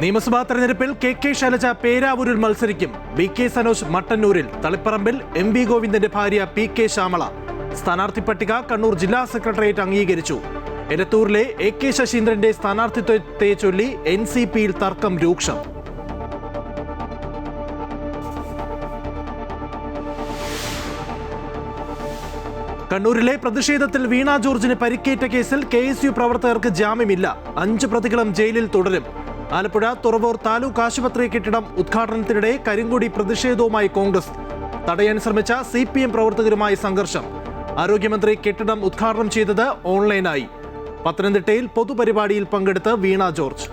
നിയമസഭാ തെരഞ്ഞെടുപ്പിൽ കെ ശൈലജ പേരാവൂരിൽ മത്സരിക്കും. VK സനോജ് മട്ടന്നൂരിൽ, തളിപ്പറമ്പിൽ MV ഗോവിന്ദന്റെ ഭാര്യ PK ശ്യാമള. സ്ഥാനാർത്ഥി പട്ടിക കണ്ണൂർ ജില്ലാ സെക്രട്ടേറിയറ്റ് അംഗീകരിച്ചു. എലത്തൂരിലെ AK ശശീന്ദ്രന്റെ സ്ഥാനാർത്ഥിത്വത്തെ ചൊല്ലി NCPയിൽ തർക്കം രൂക്ഷം. കണ്ണൂരിലെ പ്രതിഷേധത്തിൽ വീണ ജോർജിന് പരിക്കേറ്റ കേസിൽ KSU പ്രവർത്തകർക്ക് ജാമ്യമില്ല. 5 പ്രതികളും ജയിലിൽ തുടരും. ആലപ്പുഴ തുറവൂർ താലൂക്ക് ആശുപത്രി കെട്ടിടം ഉദ്ഘാടനത്തിനിടെ കരിങ്കൊടി പ്രതിഷേധവുമായി കോൺഗ്രസ്. തടയാൻ ശ്രമിച്ച CPM പ്രവർത്തകരുമായി സംഘർഷം. ആരോഗ്യമന്ത്രി കെട്ടിടം ഉദ്ഘാടനം ചെയ്തത് ഓൺലൈനായി. പത്തനംതിട്ടയിൽ പൊതുപരിപാടിയിൽ പങ്കെടുത്ത് വീണ ജോർജ്.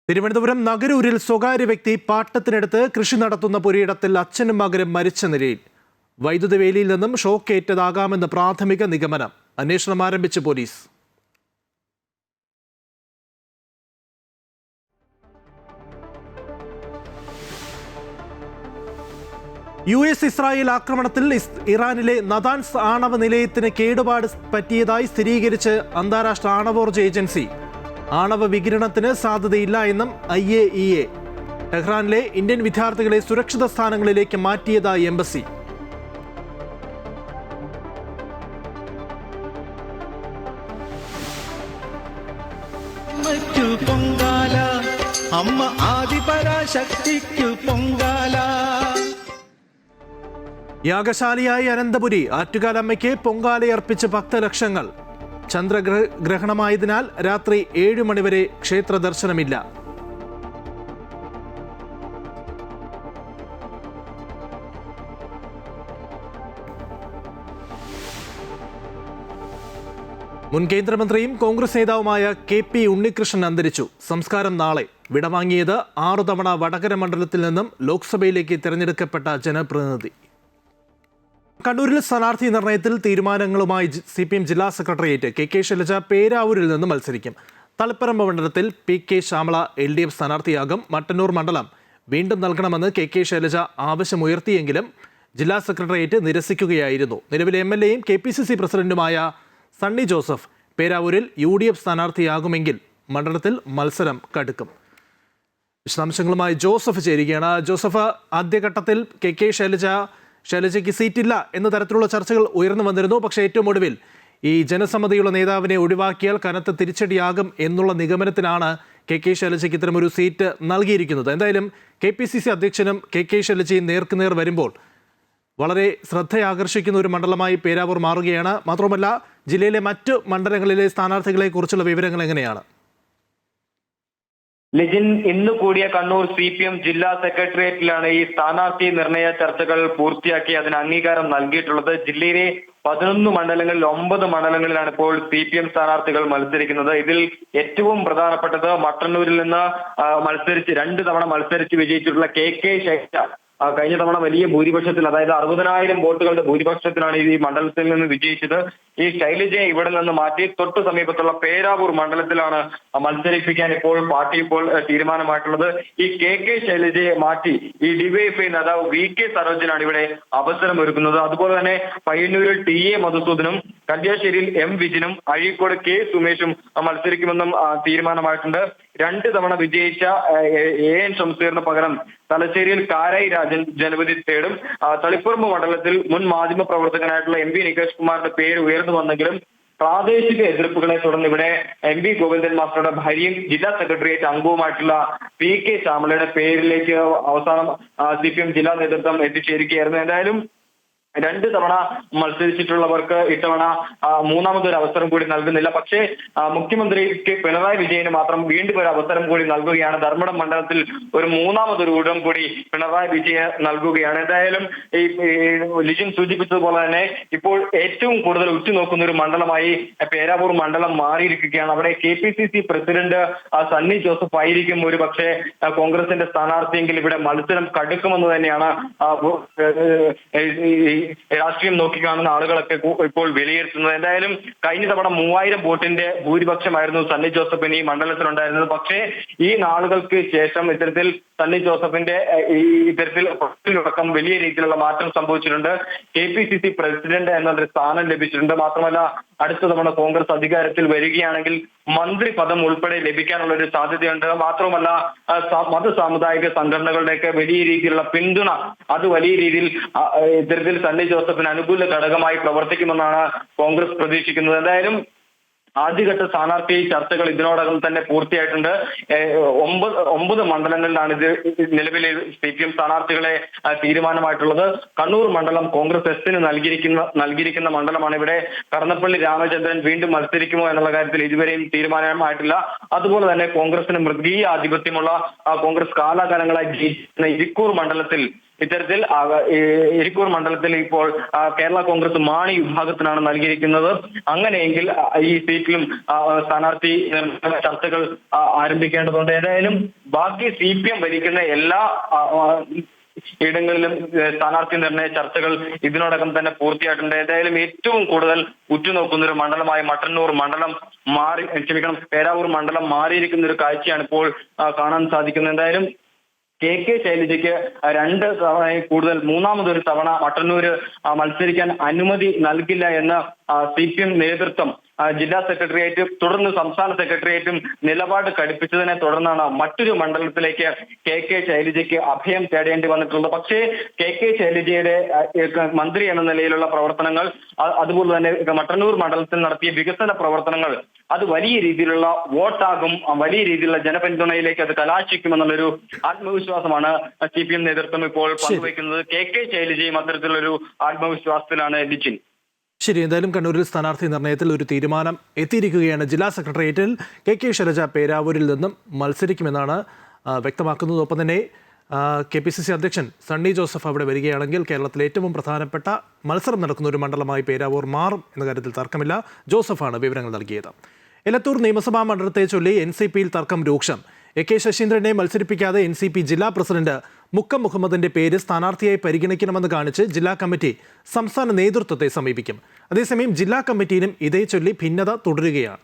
തിരുവനന്തപുരം നഗരൂരിൽ സ്വകാര്യ വ്യക്തി പാട്ടത്തിനെടുത്ത് കൃഷി നടത്തുന്ന പുരയിടത്തിൽ അച്ഛനും മകനും മരിച്ച നിലയിൽ. വൈദ്യുത വേലിയിൽ നിന്നും ഷോക്കേറ്റതാകാമെന്ന് പ്രാഥമിക നിഗമനം. അന്വേഷണം ആരംഭിച്ച് പോലീസ്. US ഇസ്രായേൽ ആക്രമണത്തിൽ ഇറാനിലെ നദാൻസ് ആണവ നിലയത്തിന് കേടുപാട് പറ്റിയതായി സ്ഥിരീകരിച്ച് അന്താരാഷ്ട്ര ആണവോർജ്ജ ഏജൻസി. ആണവ വികിരണത്തിന് സാധ്യതയില്ല എന്നും IAEA. ടെഹ്റാനിലെ ഇന്ത്യൻ വിദ്യാർത്ഥികളെ സുരക്ഷിത സ്ഥാനങ്ങളിലേക്ക് മാറ്റിയതായി എംബസി. പൊങ്കാല അമ്മ ആദിപരാശക്തിക്കു പൊങ്കാല. യാഗശാലിയായി അനന്തപുരി. ആറ്റുകാലമ്മയ്ക്ക് പൊങ്കാലയർപ്പിച്ച് ഭക്തലക്ഷങ്ങൾ. ചന്ദ്രഗ്രഹണമായതിനാൽ രാത്രി 7 മണിവരെ ക്ഷേത്ര ദർശനമില്ല. മുൻ കേന്ദ്രമന്ത്രിയും കോൺഗ്രസ് നേതാവുമായ KP ഉണ്ണികൃഷ്ണൻ അന്തരിച്ചു. സംസ്കാരം നാളെ. വിടവാങ്ങിയത് 6 തവണ വടകര മണ്ഡലത്തിൽ നിന്നും ലോക്സഭയിലേക്ക് തിരഞ്ഞെടുക്കപ്പെട്ട ജനപ്രതിനിധി. കണ്ണൂരിൽ സ്ഥാനാർത്ഥി നിർണയത്തിൽ തീരുമാനങ്ങളുമായി CPM ജില്ലാ സെക്രട്ടേറിയറ്റ്. KK ശൈലജ പേരാവൂരിൽ നിന്ന് മത്സരിക്കും. തളിപ്പറമ്പ് മണ്ഡലത്തിൽ PK ശ്യാമള LDF സ്ഥാനാർത്ഥിയാകും. മട്ടന്നൂർ മണ്ഡലം വീണ്ടും നൽകണമെന്ന് KK ശൈലജ ആവശ്യമുയർത്തിയെങ്കിലും ജില്ലാ സെക്രട്ടേറിയറ്റ് നിരസിക്കുകയായിരുന്നു. നിലവിലെ MLAയും KPCC പ്രസിഡന്റുമായ സണ്ണി ജോസഫ് പേരാവൂരിൽ UDF സ്ഥാനാർത്ഥിയാകുമെങ്കിൽ മണ്ഡലത്തിൽ മത്സരം കടുക്കും. വിശദാംശങ്ങളുമായി ജോസഫ് ചേരുകയാണ്. ജോസഫ്, ആദ്യഘട്ടത്തിൽ KK ശൈലജയ്ക്ക് സീറ്റില്ല എന്ന തരത്തിലുള്ള ചർച്ചകൾ ഉയർന്നു വന്നിരുന്നു. പക്ഷേ ഏറ്റവും ഒടുവിൽ ഈ ജനസമ്മതിയുള്ള നേതാവിനെ ഒഴിവാക്കിയാൽ കനത്ത തിരിച്ചടിയാകും എന്നുള്ള നിഗമനത്തിലാണ് KK ശൈലജയ്ക്ക് ഇത്തരമൊരു സീറ്റ് നൽകിയിരിക്കുന്നത്. എന്തായാലും KPCC അധ്യക്ഷനും KK ശൈലജയും നേർക്കുനേർ വരുമ്പോൾ വളരെ ശ്രദ്ധയാകർഷിക്കുന്ന ഒരു മണ്ഡലമായി പേരാവൂർ മാറുകയാണ്. മാത്രമല്ല, ജില്ലയിലെ മറ്റ് മണ്ഡലങ്ങളിലെ സ്ഥാനാർത്ഥികളെ കുറിച്ചുള്ള വിവരങ്ങൾ എങ്ങനെയാണ്? ലിജിൻ, ഇന്ന് കൂടിയ കണ്ണൂർ CPM ജില്ലാ സെക്രട്ടേറിയറ്റിലാണ് ഈ സ്ഥാനാർത്ഥി നിർണയ ചർച്ചകൾ പൂർത്തിയാക്കി അതിന് അംഗീകാരം നൽകിയിട്ടുള്ളത്. ജില്ലയിലെ 11 മണ്ഡലങ്ങളിൽ 9 മണ്ഡലങ്ങളിലാണ് ഇപ്പോൾ CPM സ്ഥാനാർത്ഥികൾ മത്സരിക്കുന്നത്. ഇതിൽ ഏറ്റവും പ്രധാനപ്പെട്ടത് മട്ടന്നൂരിൽ നിന്ന് 2 തവണ മത്സരിച്ച് വിജയിച്ചിട്ടുള്ള KK ശൈലജ. കഴിഞ്ഞ തവണ വലിയ ഭൂരിപക്ഷത്തിൽ, അതായത് 60,000 വോട്ടുകളുടെ ഭൂരിപക്ഷത്തിലാണ് ഈ മണ്ഡലത്തിൽ നിന്ന് വിജയിച്ചത്. ഈ ശൈലജയെ ഇവിടെ നിന്ന് മാറ്റി തൊട്ടു സമീപത്തുള്ള പേരാവൂർ മണ്ഡലത്തിലാണ് മത്സരിപ്പിക്കാൻ പാർട്ടി തീരുമാനമായിട്ടുള്ളത്. ഈ KK ശൈലജയെ മാറ്റി ഈ DYFI നേതാവ് VK സനോജിനാണ് ഇവിടെ അവസരം ഒരുക്കുന്നത്. അതുപോലെ തന്നെ പയ്യന്നൂരിൽ TA മധുസൂദനും, കല്യാശ്ശേരിയിൽ M വിജിനും, അഴീക്കോട് K സുമേഷും മത്സരിക്കുമെന്നും തീരുമാനമായിട്ടുണ്ട്. 2 തവണ വിജയിച്ച AN ഷംസീറിന് പകരം തലശ്ശേരിയിൽ കാരായി രാജൻ ജനവിധി തേടും. തളിപ്പറമ്പ് മണ്ഡലത്തിൽ മുൻ മാധ്യമ പ്രവർത്തകനായിട്ടുള്ള MV നികേഷ് കുമാറിന്റെ പേര് ഉയർന്നു വന്നെങ്കിലും പ്രാദേശിക എതിർപ്പുകളെ തുടർന്ന് ഇവിടെ MV ഗോവിന്ദൻ മാസ്റ്ററുടെ ഭാര്യയും ജില്ലാ സെക്രട്ടേറിയറ്റ് അംഗവുമായിട്ടുള്ള PK ശ്യാമളയുടെ പേരിലേക്ക് അവസാനം CPM ജില്ലാ നേതൃത്വം എത്തിച്ചേരുകയായിരുന്നു. എന്തായാലും 2 തവണ മത്സരിച്ചിട്ടുള്ളവർക്ക് ഇത്തവണ മൂന്നാമതൊരു അവസരം കൂടി നൽകുന്നില്ല. പക്ഷേ മുഖ്യമന്ത്രിക്ക് പിണറായി വിജയന് മാത്രം വീണ്ടും ഒരു അവസരം കൂടി നൽകുകയാണ്. ധർമ്മടം മണ്ഡലത്തിൽ ഒരു മൂന്നാമതൊരു ഊഴം കൂടി പിണറായി വിജയൻ നൽകുകയാണ്. എന്തായാലും ഈ ലിജിൻ സൂചിപ്പിച്ചതുപോലെ തന്നെ ഇപ്പോൾ ഏറ്റവും കൂടുതൽ ഉറ്റുനോക്കുന്ന ഒരു മണ്ഡലമായി പേരാവൂർ മണ്ഡലം മാറിയിരിക്കുകയാണ്. അവിടെ KPCC പ്രസിഡന്റ് സണ്ണി ജോസഫ് ആയിരിക്കും ഒരു പക്ഷേ കോൺഗ്രസിന്റെ സ്ഥാനാർത്ഥിയെങ്കിൽ ഇവിടെ മത്സരം കടുക്കുമെന്ന് തന്നെയാണ് രാഷ്ട്രീയം നോക്കിക്കാണുന്ന ആളുകളൊക്കെ ഇപ്പോൾ വിലയിരുത്തുന്നത്. എന്തായാലും കഴിഞ്ഞ തവണ 3000 വോട്ടിന്റെ ഭൂരിപക്ഷമായിരുന്നു സണ്ണി ജോസഫിന് ഈ മണ്ഡലത്തിലുണ്ടായിരുന്നത്. പക്ഷേ ഈ നാളുകൾക്ക് ശേഷം ഇത്തരത്തിൽ സണ്ണി ജോസഫിന്റെ ഇത്തരത്തിൽ വലിയ രീതിയിലുള്ള മാറ്റം സംഭവിച്ചിട്ടുണ്ട്. KPCC പ്രസിഡന്റ് എന്നൊരു സ്ഥാനം ലഭിച്ചിട്ടുണ്ട്. മാത്രമല്ല അടുത്ത തവണ കോൺഗ്രസ് അധികാരത്തിൽ വരികയാണെങ്കിൽ മന്ത്രി പദം ഉൾപ്പെടെ ലഭിക്കാനുള്ള ഒരു സാധ്യതയുണ്ട്. മാത്രമല്ല മത സാമുദായിക സംഘടനകളുടെയൊക്കെ വലിയ രീതിയിലുള്ള പിന്തുണ അത് വലിയ രീതിയിൽ ഇത്തരത്തിൽ സണ്ണി ജോസഫിന് അനുകൂല ഘടകമായി പ്രവർത്തിക്കുമെന്നാണ് കോൺഗ്രസ് പ്രതീക്ഷിക്കുന്നത്. എന്തായാലും ആദ്യഘട്ട സ്ഥാനാർത്ഥി ചർച്ചകൾ ഇതിനോടകം തന്നെ പൂർത്തിയായിട്ടുണ്ട്. 9 മണ്ഡലങ്ങളിലാണ് ഇത് നിലവിലെ CPM സ്ഥാനാർത്ഥികളെ തീരുമാനമായിട്ടുള്ളത്. കണ്ണൂർ മണ്ഡലം കോൺഗ്രസ് എസിന് നൽകിയിരിക്കുന്ന മണ്ഡലമാണ്. ഇവിടെ കടന്നപ്പള്ളി രാമചന്ദ്രൻ വീണ്ടും മത്സരിക്കുമോ എന്നുള്ള കാര്യത്തിൽ ഇതുവരെയും തീരുമാനമായിട്ടില്ല. അതുപോലെ തന്നെ കോൺഗ്രസിന് മൃഗീയ ആധിപത്യമുള്ള കോൺഗ്രസ് കാലാകാലങ്ങളായി ജയിക്കുന്ന ഇരിക്കൂർ മണ്ഡലത്തിൽ ഇപ്പോൾ കേരള കോൺഗ്രസ് മാണി വിഭാഗത്തിനാണ് നൽകിയിരിക്കുന്നത്. അങ്ങനെയെങ്കിൽ ഈ സീറ്റിലും സ്ഥാനാർത്ഥി ചർച്ചകൾ ആരംഭിക്കേണ്ടതുണ്ട്. ഏതായാലും ബാക്കി CPM ഭരിക്കുന്ന എല്ലാ ഇടങ്ങളിലും സ്ഥാനാർത്ഥി നിർണയ ചർച്ചകൾ ഇതിനോടകം തന്നെ പൂർത്തിയായിട്ടുണ്ട്. ഏതായാലും ഏറ്റവും കൂടുതൽ ഉറ്റുനോക്കുന്ന ഒരു മണ്ഡലമായി പേരാവൂർ മണ്ഡലം മാറിയിരിക്കുന്ന ഒരു കാഴ്ചയാണ് ഇപ്പോൾ കാണാൻ സാധിക്കുന്നത്. എന്തായാലും KK ശൈലജയ്ക്ക് 2 തവണ കൂടുതൽ മൂന്നാമതൊരു തവണ മട്ടന്നൂര് മത്സരിക്കാൻ അനുമതി നൽകില്ല എന്ന് CPM നേതൃത്വം ജില്ലാ സെക്രട്ടേറിയറ്റ് തുടർന്ന് സംസ്ഥാന സെക്രട്ടേറിയറ്റും നിലപാട് കടുപ്പിച്ചതിനെ തുടർന്നാണ് മറ്റൊരു മണ്ഡലത്തിലേക്ക് KK ശൈലജയ്ക്ക് അഭയം തേടേണ്ടി വന്നിട്ടുള്ളത്. പക്ഷേ KK ശൈലജയുടെ മന്ത്രി എന്ന നിലയിലുള്ള പ്രവർത്തനങ്ങൾ, അതുപോലെ തന്നെ മട്ടന്നൂർ മണ്ഡലത്തിൽ നടത്തിയ വികസന പ്രവർത്തനങ്ങൾ അത് വലിയ രീതിയിലുള്ള വോട്ടാകും, വലിയ രീതിയിലുള്ള ജനപിന്തുണയിലേക്ക് അത് കലാശിക്കുമെന്നുള്ളൊരു ആത്മവിശ്വാസമാണ് CPM നേതൃത്വം ഇപ്പോൾ പങ്കുവയ്ക്കുന്നത്. KK ശൈലജയും അത്തരത്തിലുള്ളൊരു ആത്മവിശ്വാസത്തിലാണ് ലിജിൻ. ശരി, എന്തായാലും കണ്ണൂരിൽ സ്ഥാനാർത്ഥി നിർണയത്തിൽ ഒരു തീരുമാനം എത്തിയിരിക്കുകയാണ്. ജില്ലാ സെക്രട്ടേറിയറ്റിൽ KK ശൈലജ പേരാവൂരിൽ നിന്നും മത്സരിക്കുമെന്നാണ് വ്യക്തമാക്കുന്നത്. ഒപ്പം തന്നെ KPCC അധ്യക്ഷൻ സണ്ണി ജോസഫ് അവിടെ വരികയാണെങ്കിൽ കേരളത്തിലെ ഏറ്റവും പ്രധാനപ്പെട്ട മത്സരം നടക്കുന്ന ഒരു മണ്ഡലമായി പേരാവൂർ മാറും എന്ന കാര്യത്തിൽ തർക്കമില്ല. ജോസഫാണ് വിവരങ്ങൾ നൽകിയത്. എലത്തൂർ നിയമസഭാ മണ്ഡലത്തെ ചൊല്ലി NCPയിൽ തർക്കം രൂക്ഷം. AK ശശീന്ദ്രനെ മത്സരിപ്പിക്കാതെ NCP ജില്ലാ പ്രസിഡന്റ് മുക്കം മുഹമ്മദിന്റെ പേര് സ്ഥാനാർത്ഥിയായി പരിഗണിക്കണമെന്ന് കാണിച്ച് ജില്ലാ കമ്മിറ്റി സംസ്ഥാന നേതൃത്വത്തെ സമീപിക്കും. അതേസമയം ജില്ലാ കമ്മിറ്റിയിലും ഇതേ ചൊല്ലി ഭിന്നത തുടരുകയാണ്.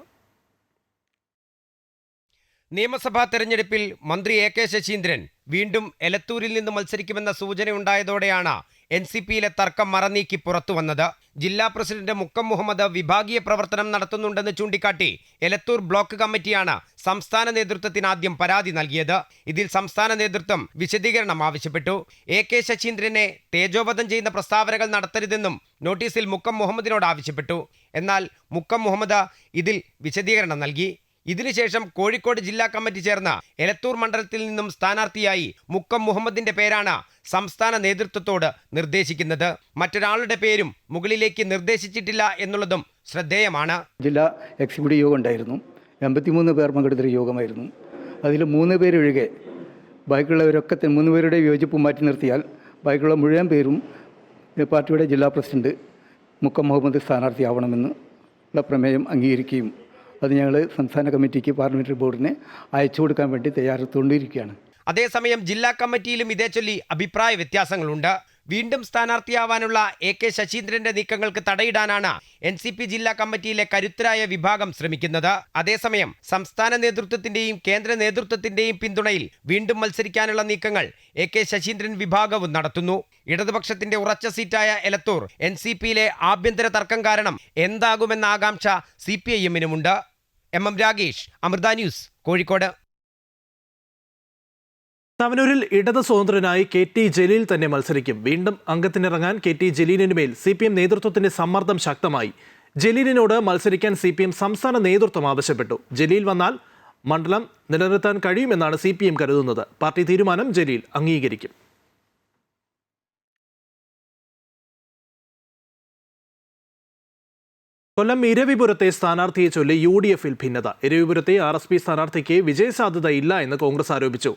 നിയമസഭാ തെരഞ്ഞെടുപ്പിൽ മന്ത്രി AK ശശീന്ദ്രൻ വീണ്ടും എലത്തൂരിൽ നിന്ന് മത്സരിക്കുമെന്ന സൂചനയുണ്ടായതോടെയാണ് NCPയിലെ തർക്കം മറനീക്കി പുറത്തു വന്നത്. ജില്ലാ പ്രസിഡന്റ് മുക്കം മുഹമ്മദ് വിഭാഗീയ പ്രവർത്തനം നടത്തുന്നുണ്ടെന്ന് ചൂണ്ടിക്കാട്ടി എലത്തൂർ ബ്ലോക്ക് കമ്മിറ്റിയാണ് സംസ്ഥാന നേതൃത്വത്തിന് ആദ്യം പരാതി നൽകിയത്. ഇതിൽ സംസ്ഥാന നേതൃത്വം വിശദീകരണം ആവശ്യപ്പെട്ടു. AK ശശീന്ദ്രനെ തേജോവധം ചെയ്യുന്ന പ്രസ്താവനകൾ നടത്തരുതെന്നും നോട്ടീസിൽ മുക്കം മുഹമ്മദിനോട് ആവശ്യപ്പെട്ടു. എന്നാൽ മുക്കം മുഹമ്മദ് ഇതിൽ വിശദീകരണം നൽകി. ഇതിനുശേഷം കോഴിക്കോട് ജില്ലാ കമ്മിറ്റി ചേർന്ന എലത്തൂർ മണ്ഡലത്തിൽ നിന്നും സ്ഥാനാർത്ഥിയായി മുക്കം മുഹമ്മദിന്റെ പേരാണ് സംസ്ഥാന നേതൃത്വത്തോട് നിർദ്ദേശിക്കുന്നത്. മറ്റൊരാളുടെ പേരും മുകളിലേക്ക് നിർദ്ദേശിച്ചിട്ടില്ല എന്നുള്ളതും ശ്രദ്ധേയമാണ്. ജില്ലാ എക്സിക്യൂട്ടീവ് യോഗം ഉണ്ടായിരുന്നു. 83 പേർ പങ്കെടുത്തൊരു യോഗമായിരുന്നു. അതിൽ 3 പേരൊഴികെ ബാക്കിയുള്ളവരൊക്കെ 3 പേരുടെ വിയോജിപ്പ് മാറ്റി നിർത്തിയാൽ ബാക്കിയുള്ള മുഴുവൻ പേരും പാർട്ടിയുടെ ജില്ലാ പ്രസിഡന്റ് മുക്കം മുഹമ്മദ് സ്ഥാനാർത്ഥിയാവണമെന്നുള്ള പ്രമേയം അംഗീകരിക്കുകയും അത് ഞങ്ങൾ സംസ്ഥാന കമ്മിറ്റിക്ക് പാർലമെന്ററി ബോർഡിന് അയച്ചു കൊടുക്കാൻ വേണ്ടി തയ്യാറെടുത്തുകൊണ്ടിരിക്കുകയാണ്. അതേസമയം ജില്ലാ കമ്മിറ്റിയിലും ഇതേ ചൊല്ലി അഭിപ്രായ വ്യത്യാസങ്ങളുണ്ട്. വീണ്ടും സ്ഥാനാർത്ഥിയാവാനുള്ള AK ശശീന്ദ്രന്റെ നീക്കങ്ങൾക്ക് തടയിടാനാണ് NCP ജില്ലാ കമ്മിറ്റിയിലെ കരുത്തരായ വിഭാഗം ശ്രമിക്കുന്നത്. അതേസമയം സംസ്ഥാന നേതൃത്വത്തിന്റെയും കേന്ദ്ര നേതൃത്വത്തിന്റെയും പിന്തുണയിൽ വീണ്ടും മത്സരിക്കാനുള്ള നീക്കങ്ങൾ AK ശശീന്ദ്രൻ വിഭാഗവും നടത്തുന്നു. ഇടതുപക്ഷത്തിന്റെ ഉറച്ച സീറ്റായ എലത്തൂർ NCPയിലെ ആഭ്യന്തര തർക്കം കാരണം എന്താകുമെന്ന ആകാംക്ഷ CPIM-നുമുണ്ട്. MM Ragesh, Amrita news, Kozhikode. തവനൂരിൽ ഇടത് സ്വതന്ത്രനായി KT ജലീൽ തന്നെ മത്സരിക്കും. വീണ്ടും അംഗത്തിനിറങ്ങാൻ KT ജലീലിന് മേൽ CPM നേതൃത്വത്തിന്റെ സമ്മർദ്ദം ശക്തമായി. ജലീലിനോട് മത്സരിക്കാൻ CPM സംസ്ഥാന നേതൃത്വം ആവശ്യപ്പെട്ടു. ജലീൽ വന്നാൽ മണ്ഡലം നിലനിർത്താൻ കഴിയുമെന്നാണ് CPM കരുതുന്നത്. പാർട്ടി തീരുമാനം ജലീൽ അംഗീകരിക്കും. കൊല്ലം ഇരവിപുരത്തെ സ്ഥാനാർത്ഥിയെ ചൊല്ലി UDF-ൽ ഭിന്നത. ഇരവിപുരത്തെ RSP സ്ഥാനാർത്ഥിക്ക് വിജയസാധ്യത ഇല്ല എന്ന് കോൺഗ്രസ് ആരോപിച്ചു.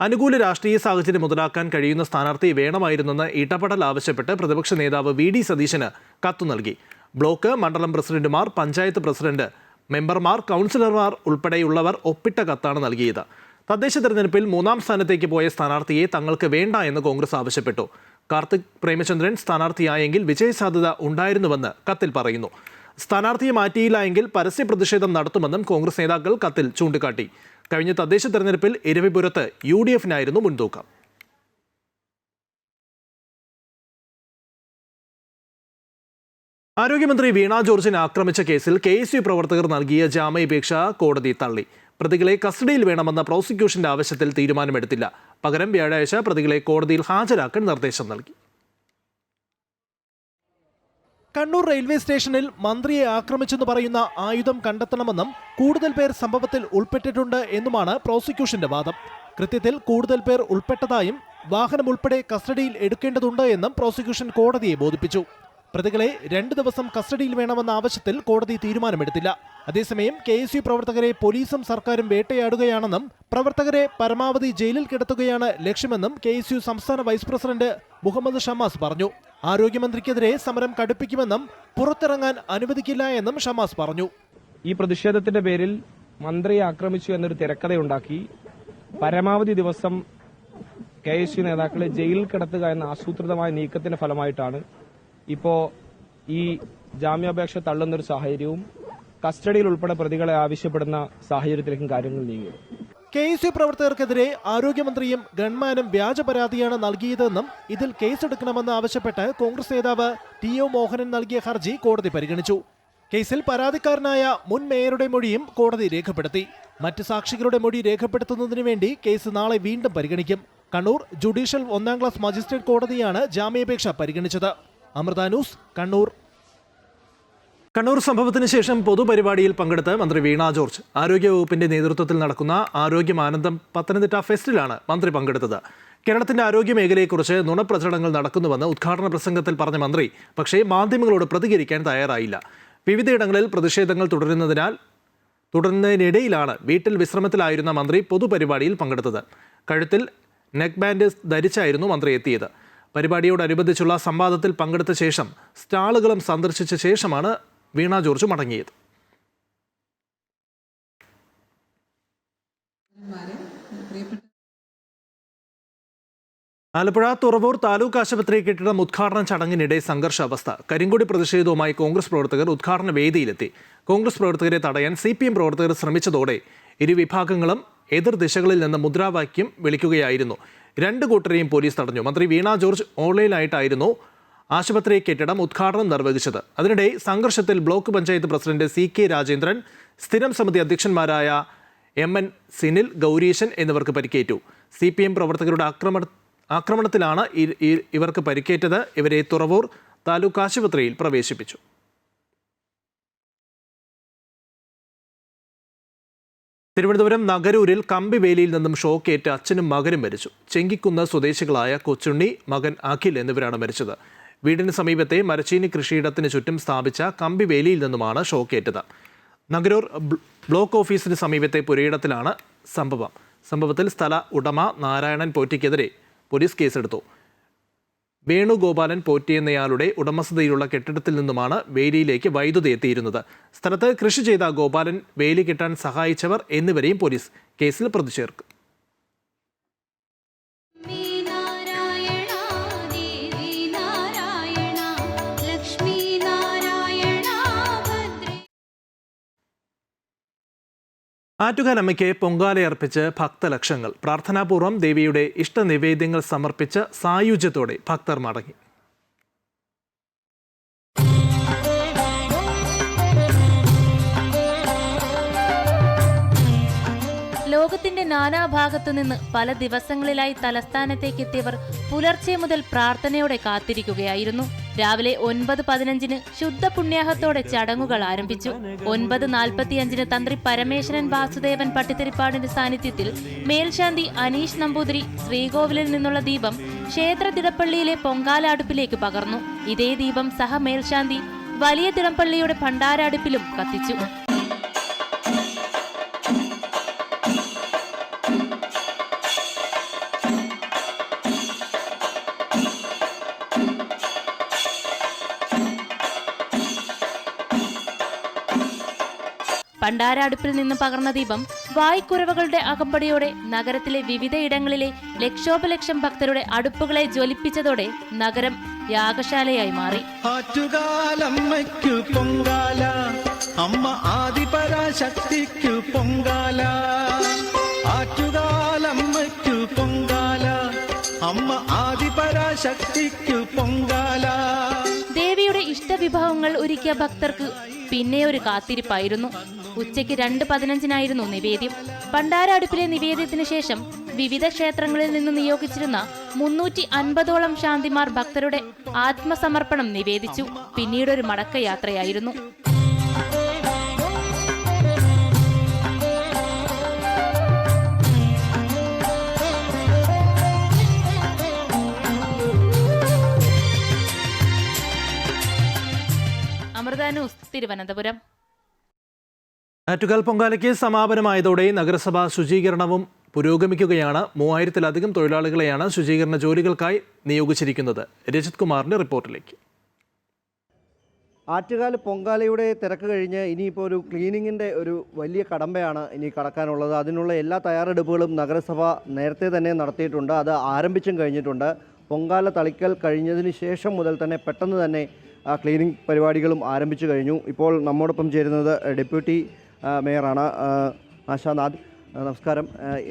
അനുകൂല രാഷ്ട്രീയ സാഹചര്യം മുതലാക്കാൻ കഴിയുന്ന സ്ഥാനാർത്ഥി വേണമായിരുന്നെന്ന് ഇടപെടൽ ആവശ്യപ്പെട്ട് പ്രതിപക്ഷ നേതാവ് VD സതീശന് കത്തു നൽകി. ബ്ലോക്ക്, മണ്ഡലം പ്രസിഡന്റുമാർ, പഞ്ചായത്ത് പ്രസിഡന്റ്, മെമ്പർമാർ, കൗൺസിലർമാർ ഉൾപ്പെടെയുള്ളവർ ഒപ്പിട്ട കത്താണ് നൽകിയത്. തദ്ദേശ തെരഞ്ഞെടുപ്പിൽ 3ാം സ്ഥാനത്തേക്ക് പോയ സ്ഥാനാർത്ഥിയെ തങ്ങൾക്ക് വേണ്ട എന്ന് കോൺഗ്രസ് ആവശ്യപ്പെട്ടു. കാർത്തിക് പ്രേമചന്ദ്രൻ സ്ഥാനാർത്ഥിയായെങ്കിൽ വിജയസാധ്യത ഉണ്ടായിരുന്നുവെന്ന് കത്തിൽ പറയുന്നു. സ്ഥാനാർത്ഥിയെ മാറ്റിയില്ല എങ്കിൽ പരസ്യ പ്രതിഷേധം നടത്തുമെന്നും കോൺഗ്രസ് നേതാക്കൾ കത്തിൽ ചൂണ്ടിക്കാട്ടി. കഴിഞ്ഞ തദ്ദേശ തെരഞ്ഞെടുപ്പിൽ ഇരവിപുരത്ത് UDF-നായിരുന്നു മുൻതൂക്കം. ആരോഗ്യമന്ത്രി വീണ ജോർജിനെ ആക്രമിച്ച കേസിൽ KSU പ്രവർത്തകർ നൽകിയ ജാമ്യാപേക്ഷ കോടതി തള്ളി. പ്രതികളെ കസ്റ്റഡിയിൽ വേണമെന്ന പ്രോസിക്യൂഷന്റെ ആവശ്യത്തിൽ തീരുമാനമെടുത്തില്ല. പകരം വ്യാഴാഴ്ച പ്രതികളെ കോടതിയിൽ ഹാജരാക്കാൻ നിർദ്ദേശം നൽകി. കണ്ണൂർ റെയിൽവേ സ്റ്റേഷനിൽ മന്ത്രിയെ ആക്രമിച്ചെന്ന് പറയുന്ന ആയുധം കണ്ടെത്തണമെന്നും കൂടുതൽ പേർ സംഭവത്തിൽ ഉൾപ്പെട്ടിട്ടുണ്ട് എന്നുമാണ് പ്രോസിക്യൂഷന്റെ വാദം. കൃത്യത്തിൽ കൂടുതൽ പേർ ഉൾപ്പെട്ടതായും വാഹനം ഉൾപ്പെടെ കസ്റ്റഡിയിൽ എടുക്കേണ്ടതുണ്ട് എന്നും പ്രോസിക്യൂഷൻ കോടതിയെ ബോധിപ്പിച്ചു. പ്രതികളെ 2 ദിവസം കസ്റ്റഡിയിൽ വേണമെന്ന ആവശ്യത്തിൽ കോടതി തീരുമാനമെടുത്തില്ല. അതേസമയം KSU പ്രവർത്തകരെ പോലീസും സർക്കാരും വേട്ടയാടുകയാണെന്നും പ്രവർത്തകരെ പരമാവധി ജയിലിൽ കിടത്തുകയാണ് ലക്ഷ്യമെന്നും KSU സംസ്ഥാന വൈസ് പ്രസിഡന്റ് മുഹമ്മദ് ഷമാസ് പറഞ്ഞു. ആരോഗ്യമന്ത്രിക്കെതിരെ സമരം കടുപ്പിക്കുമെന്നും പുറത്തിറങ്ങാൻ അനുവദിക്കില്ല എന്നും ഷമാസ് പറഞ്ഞു. ഈ പ്രതിഷേധത്തിന്റെ പേരിൽ മന്ത്രിയെ ആക്രമിച്ചു എന്നൊരു തിരക്കഥയുണ്ടാക്കി പരമാവധി ദിവസം KSU നേതാക്കളെ ജയിലിൽ കിടത്തുക എന്ന ആസൂത്രിതമായ നീക്കത്തിന്റെ ഫലമായിട്ടാണ് ഇപ്പോൾ ഈ ജാമ്യാപേക്ഷ തള്ളുന്നൊരു സാഹചര്യവും കസ്റ്റഡിയിൽ ഉൾപ്പെടെ പ്രതികളെ ആവശ്യപ്പെടുന്ന സാഹചര്യത്തിലേക്കും കാര്യങ്ങൾ നീങ്ങി. KSU പ്രവർത്തകർക്കെതിരെ ആരോഗ്യമന്ത്രിയും ഗൺമാനും വ്യാജ പരാതിയാണ് നൽകിയതെന്നും ഇതിൽ കേസെടുക്കണമെന്ന് ആവശ്യപ്പെട്ട് കോൺഗ്രസ് നേതാവ് TO മോഹനൻ നൽകിയ ഹർജി കോടതി പരിഗണിച്ചു. കേസിൽ പരാതിക്കാരനായ മുൻ മേയറുടെ മൊഴിയും കോടതി രേഖപ്പെടുത്തി. മറ്റ് സാക്ഷികളുടെ മൊഴി രേഖപ്പെടുത്തുന്നതിന് വേണ്ടി കേസ് നാളെ വീണ്ടും പരിഗണിക്കും. കണ്ണൂർ ജുഡീഷ്യൽ 1ാം ക്ലാസ് മജിസ്ട്രേറ്റ് കോടതിയാണ് ജാമ്യാപേക്ഷ പരിഗണിച്ചത്. അമൃത ന്യൂസ്, കണ്ണൂർ. കണ്ണൂർ സംഭവത്തിന് ശേഷം പൊതുപരിപാടിയിൽ പങ്കെടുത്ത് മന്ത്രി വീണ ജോർജ്. ആരോഗ്യവകുപ്പിന്റെ നേതൃത്വത്തിൽ നടക്കുന്ന ആരോഗ്യമാനന്ദം പത്തനംതിട്ട ഫെസ്റ്റിലാണ് മന്ത്രി പങ്കെടുത്തത്. കേരളത്തിന്റെ ആരോഗ്യ മേഖലയെക്കുറിച്ച് നുണപ്രചരണങ്ങൾ നടക്കുന്നുവെന്ന് ഉദ്ഘാടന പ്രസംഗത്തിൽ പറഞ്ഞ മന്ത്രി പക്ഷേ മാധ്യമങ്ങളോട് പ്രതികരിക്കാൻ തയ്യാറായില്ല. വിവിധയിടങ്ങളിൽ പ്രതിഷേധങ്ങൾ തുടരുന്നതിനിടയിലാണ് വീട്ടിൽ വിശ്രമത്തിലായിരുന്ന മന്ത്രി പൊതുപരിപാടിയിൽ പങ്കെടുത്തത്. കഴുത്തിൽ നെക്ക് ബാൻഡ് ധരിച്ചായിരുന്നു മന്ത്രി എത്തിയത്. പരിപാടിയോടനുബന്ധിച്ചുള്ള സംവാദത്തിൽ പങ്കെടുത്ത ശേഷം സ്റ്റാളുകളും സന്ദർശിച്ച ശേഷമാണ് വീണ ജോർജ് മടങ്ങിയത്. ആലപ്പുഴ തുറവൂർ താലൂക്ക് ആശുപത്രി കെട്ടിടം ഉദ്ഘാടന ചടങ്ങിനിടെ സംഘർഷാവസ്ഥ. കരിങ്കൊടി പ്രതിഷേധവുമായി കോൺഗ്രസ് പ്രവർത്തകർ ഉദ്ഘാടന വേദിയിലെത്തി. കോൺഗ്രസ് പ്രവർത്തകരെ തടയാൻ CPM പ്രവർത്തകർ ശ്രമിച്ചതോടെ ഇരുവിഭാഗങ്ങളും എതിർ ദിശകളിൽ നിന്ന് മുദ്രാവാക്യം വിളിക്കുകയായിരുന്നു. 2 കൂട്ടരെയും പോലീസ് തടഞ്ഞു. മന്ത്രി വീണ ജോർജ് ഓൺലൈനായിട്ടായിരുന്നു ആശുപത്രി കെട്ടിടം ഉദ്ഘാടനം നിർവഹിച്ചത്. അതിനിടെ സംഘർഷത്തിൽ block panchayat president CK Rajendran, സ്ഥിരം സമിതി അധ്യക്ഷന്മാരായ MN സിനിൽ, ഗൗരീശൻ എന്നിവർക്ക് പരിക്കേറ്റു. CPM പ്രവർത്തകരുടെ ആക്രമണത്തിലാണ് ഇവർക്ക് പരിക്കേറ്റത്. ഇവരെ തുറവൂർ താലൂക്ക് ആശുപത്രിയിൽ പ്രവേശിപ്പിച്ചു. തിരുവനന്തപുരം നഗരൂരിൽ കമ്പിവേലിയിൽ നിന്നും ഷോക്കേറ്റ് അച്ഛനും മകനും മരിച്ചു. ചെങ്കിക്കുന്ന് സ്വദേശികളായ കൊച്ചുണ്ണി, മകൻ അഖിൽ എന്നിവരാണ് മരിച്ചത്. വീടിന് സമീപത്തെ മരച്ചീനി കൃഷിയിടത്തിന് ചുറ്റും സ്ഥാപിച്ച കമ്പിവേലിയിൽ നിന്നുമാണ് ഷോക്കേറ്റത്. നഗരൂർ ബ്ലോക്ക് ഓഫീസിന് സമീപത്തെ പുരയിടത്തിലാണ് സംഭവത്തിൽ സ്ഥല ഉടമ നാരായണൻ പോറ്റിക്കെതിരെ പോലീസ് കേസെടുത്തു. വേണുഗോപാലൻ പോറ്റി എന്നയാളുടെ ഉടമസ്ഥതയിലുള്ള കെട്ടിടത്തിൽ നിന്നുമാണ് വേലിയിലേക്ക് വൈദ്യുതി എത്തിയിരുന്നത്. സ്ഥലത്ത് കൃഷി ചെയ്ത ഗോപാലൻ, വേലി കെട്ടാൻ സഹായിച്ചവർ എന്നിവരെയും പോലീസ് കേസിൽ പ്രതി ചേർക്കും. ആറ്റുകാലമ്മയ്ക്ക് പൊങ്കാലയർപ്പിച്ച് ഭക്തലക്ഷങ്ങൾ. പ്രാർത്ഥനാപൂർവ്വം ദേവിയുടെ ഇഷ്ടനിവേദ്യങ്ങൾ സമർപ്പിച്ച് സായുജ്യത്തോടെ ഭക്തർ മടങ്ങി. ലോകത്തിന്റെ നാനാഭാഗത്തു നിന്ന് പല ദിവസങ്ങളിലായി തലസ്ഥാനത്തേക്ക് എത്തിയവർ പുലർച്ചെ മുതൽ പ്രാർത്ഥനയോടെ കാത്തിരിക്കുകയായിരുന്നു. രാവിലെ 9:15 ശുദ്ധ പുണ്യാഹത്തോടെ ചടങ്ങുകൾ ആരംഭിച്ചു. 9:45 തന്ത്രി പരമേശ്വരൻ വാസുദേവൻ പട്ടിത്തിരിപ്പാടിന്റെ സാന്നിധ്യത്തിൽ മേൽശാന്തി അനീഷ് നമ്പൂതിരി ശ്രീകോവിലിൽ നിന്നുള്ള ദീപം ക്ഷേത്ര തിടപ്പള്ളിയിലെ പൊങ്കാല അടുപ്പിലേക്ക് പകർന്നു. ഇതേ ദീപം മേൽശാന്തി വലിയ തിടപ്പള്ളിയുടെ ഭണ്ഡാര അടുപ്പിലും കത്തിച്ചു. പണ്ടാരടുപ്പിൽ നിന്ന് പകർന്ന ദീപം വായ്ക്കുറവകളുടെ അകമ്പടിയോടെ നഗരത്തിലെ വിവിധയിടങ്ങളിലെ ലക്ഷോപലക്ഷം ഭക്തരുടെ അടുപ്പുകളെ ജ്വലിപ്പിച്ചതോടെ നഗരം യാഗശാലയായി മാറി. ആറ്റുകാലമ്മയ്ക്കു പൊങ്കാല, അമ്മ ആദിപരാശക്തിക്കു പൊങ്കാല. ആറ്റുകാലമ്മയ്ക്കു പൊങ്കാല, അമ്മ ആദിപരാശക്തിക്കു പൊങ്കാല. ദേവിയുടെ ഇഷ്ടവിഭവങ്ങൾ ഒരുക്കിയ ഭക്തർക്ക് പിന്നെ ഒരു കാത്തിരിപ്പായിരുന്നു. ഉച്ചയ്ക്ക് 2:15 നിവേദ്യം. പണ്ടാര അടുപ്പിലെ നിവേദ്യത്തിന് ശേഷം വിവിധ ക്ഷേത്രങ്ങളിൽ നിന്ന് നിയോഗിച്ചിരുന്ന 350ഓളം ശാന്തിമാർ ഭക്തരുടെ ആത്മസമർപ്പണം നിവേദിച്ചു. പിന്നീടൊരു മടക്കയാത്രയായിരുന്നു. അമൃത ന്യൂസ്, തിരുവനന്തപുരം. ആറ്റുകാൽ പൊങ്കാലയ്ക്ക് സമാപനമായതോടെ നഗരസഭാ ശുചീകരണവും പുരോഗമിക്കുകയാണ്. 3000-ലധികം തൊഴിലാളികളെയാണ് ശുചീകരണ ജോലികൾക്കായി നിയോഗിച്ചിരിക്കുന്നത്. രജിത് കുമാറിന്റെ റിപ്പോർട്ടിലേക്ക്. ആറ്റുകാൽ പൊങ്കാലയുടെ തിരക്ക് കഴിഞ്ഞ് ഇനിയിപ്പോൾ ഒരു ക്ലീനിങ്ങിൻ്റെ ഒരു വലിയ കടമ്പയാണ് ഇനി കടക്കാനുള്ളത്. അതിനുള്ള എല്ലാ തയ്യാറെടുപ്പുകളും നഗരസഭ നേരത്തെ തന്നെ നടത്തിയിട്ടുണ്ട്. അത് ആരംഭിച്ചും കഴിഞ്ഞിട്ടുണ്ട്. പൊങ്കാല തളിക്കൽ കഴിഞ്ഞതിന് ശേഷം മുതൽ തന്നെ പെട്ടെന്ന് തന്നെ ക്ലീനിങ് പരിപാടികളും ആരംഭിച്ചു കഴിഞ്ഞു. ഇപ്പോൾ നമ്മോടൊപ്പം ചേരുന്നത് ഡെപ്യൂട്ടി മേയറാണ് ആശാനാഥ്. നമസ്കാരം.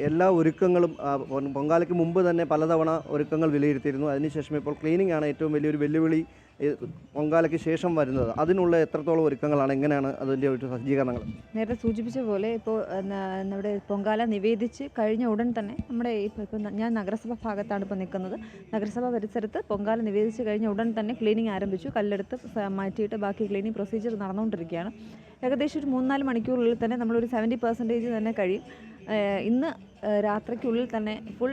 എല്ലാ ഒരുക്കങ്ങളും പൊങ്കാലയ്ക്ക് മുമ്പ് തന്നെ പലതവണ ഒരുക്കങ്ങൾ വിലയിരുത്തിയിരുന്നു. അതിനുശേഷം ഇപ്പോൾ ക്ലീനിങ് ആണ് ഏറ്റവും വലിയൊരു വെല്ലുവിളി പൊങ്കാലയ്ക്ക് ശേഷം വരുന്നത്. അതിനുള്ള എത്രത്തോളം ഒരുക്കങ്ങളാണ്, എങ്ങനെയാണ് അതിൻ്റെ ഒരു സജ്ജീകരണങ്ങൾ? നേരത്തെ സൂചിപ്പിച്ച പോലെ ഇപ്പോൾ നമ്മുടെ പൊങ്കാല നിവേദിച്ച് കഴിഞ്ഞ ഉടൻ തന്നെ നമ്മുടെ ഇപ്പോൾ ഞാൻ നഗരസഭ ഭാഗത്താണ് ഇപ്പോൾ നിൽക്കുന്നത്. നഗരസഭ പരിസരത്ത് പൊങ്കാല നിവേദിച്ച് കഴിഞ്ഞ ഉടൻ തന്നെ ക്ലീനിങ് ആരംഭിച്ചു. കല്ലെടുത്ത് മാറ്റിയിട്ട് ബാക്കി ക്ലീനിങ് പ്രൊസീജിയർ നടന്നുകൊണ്ടിരിക്കുകയാണ്. ഏകദേശം ഒരു 3-4 മണിക്കൂറിനുള്ളിൽ തന്നെ നമ്മളൊരു 70% തന്നെ കഴിയും. ഇന്ന് രാത്രിക്കുള്ളിൽ തന്നെ ഫുൾ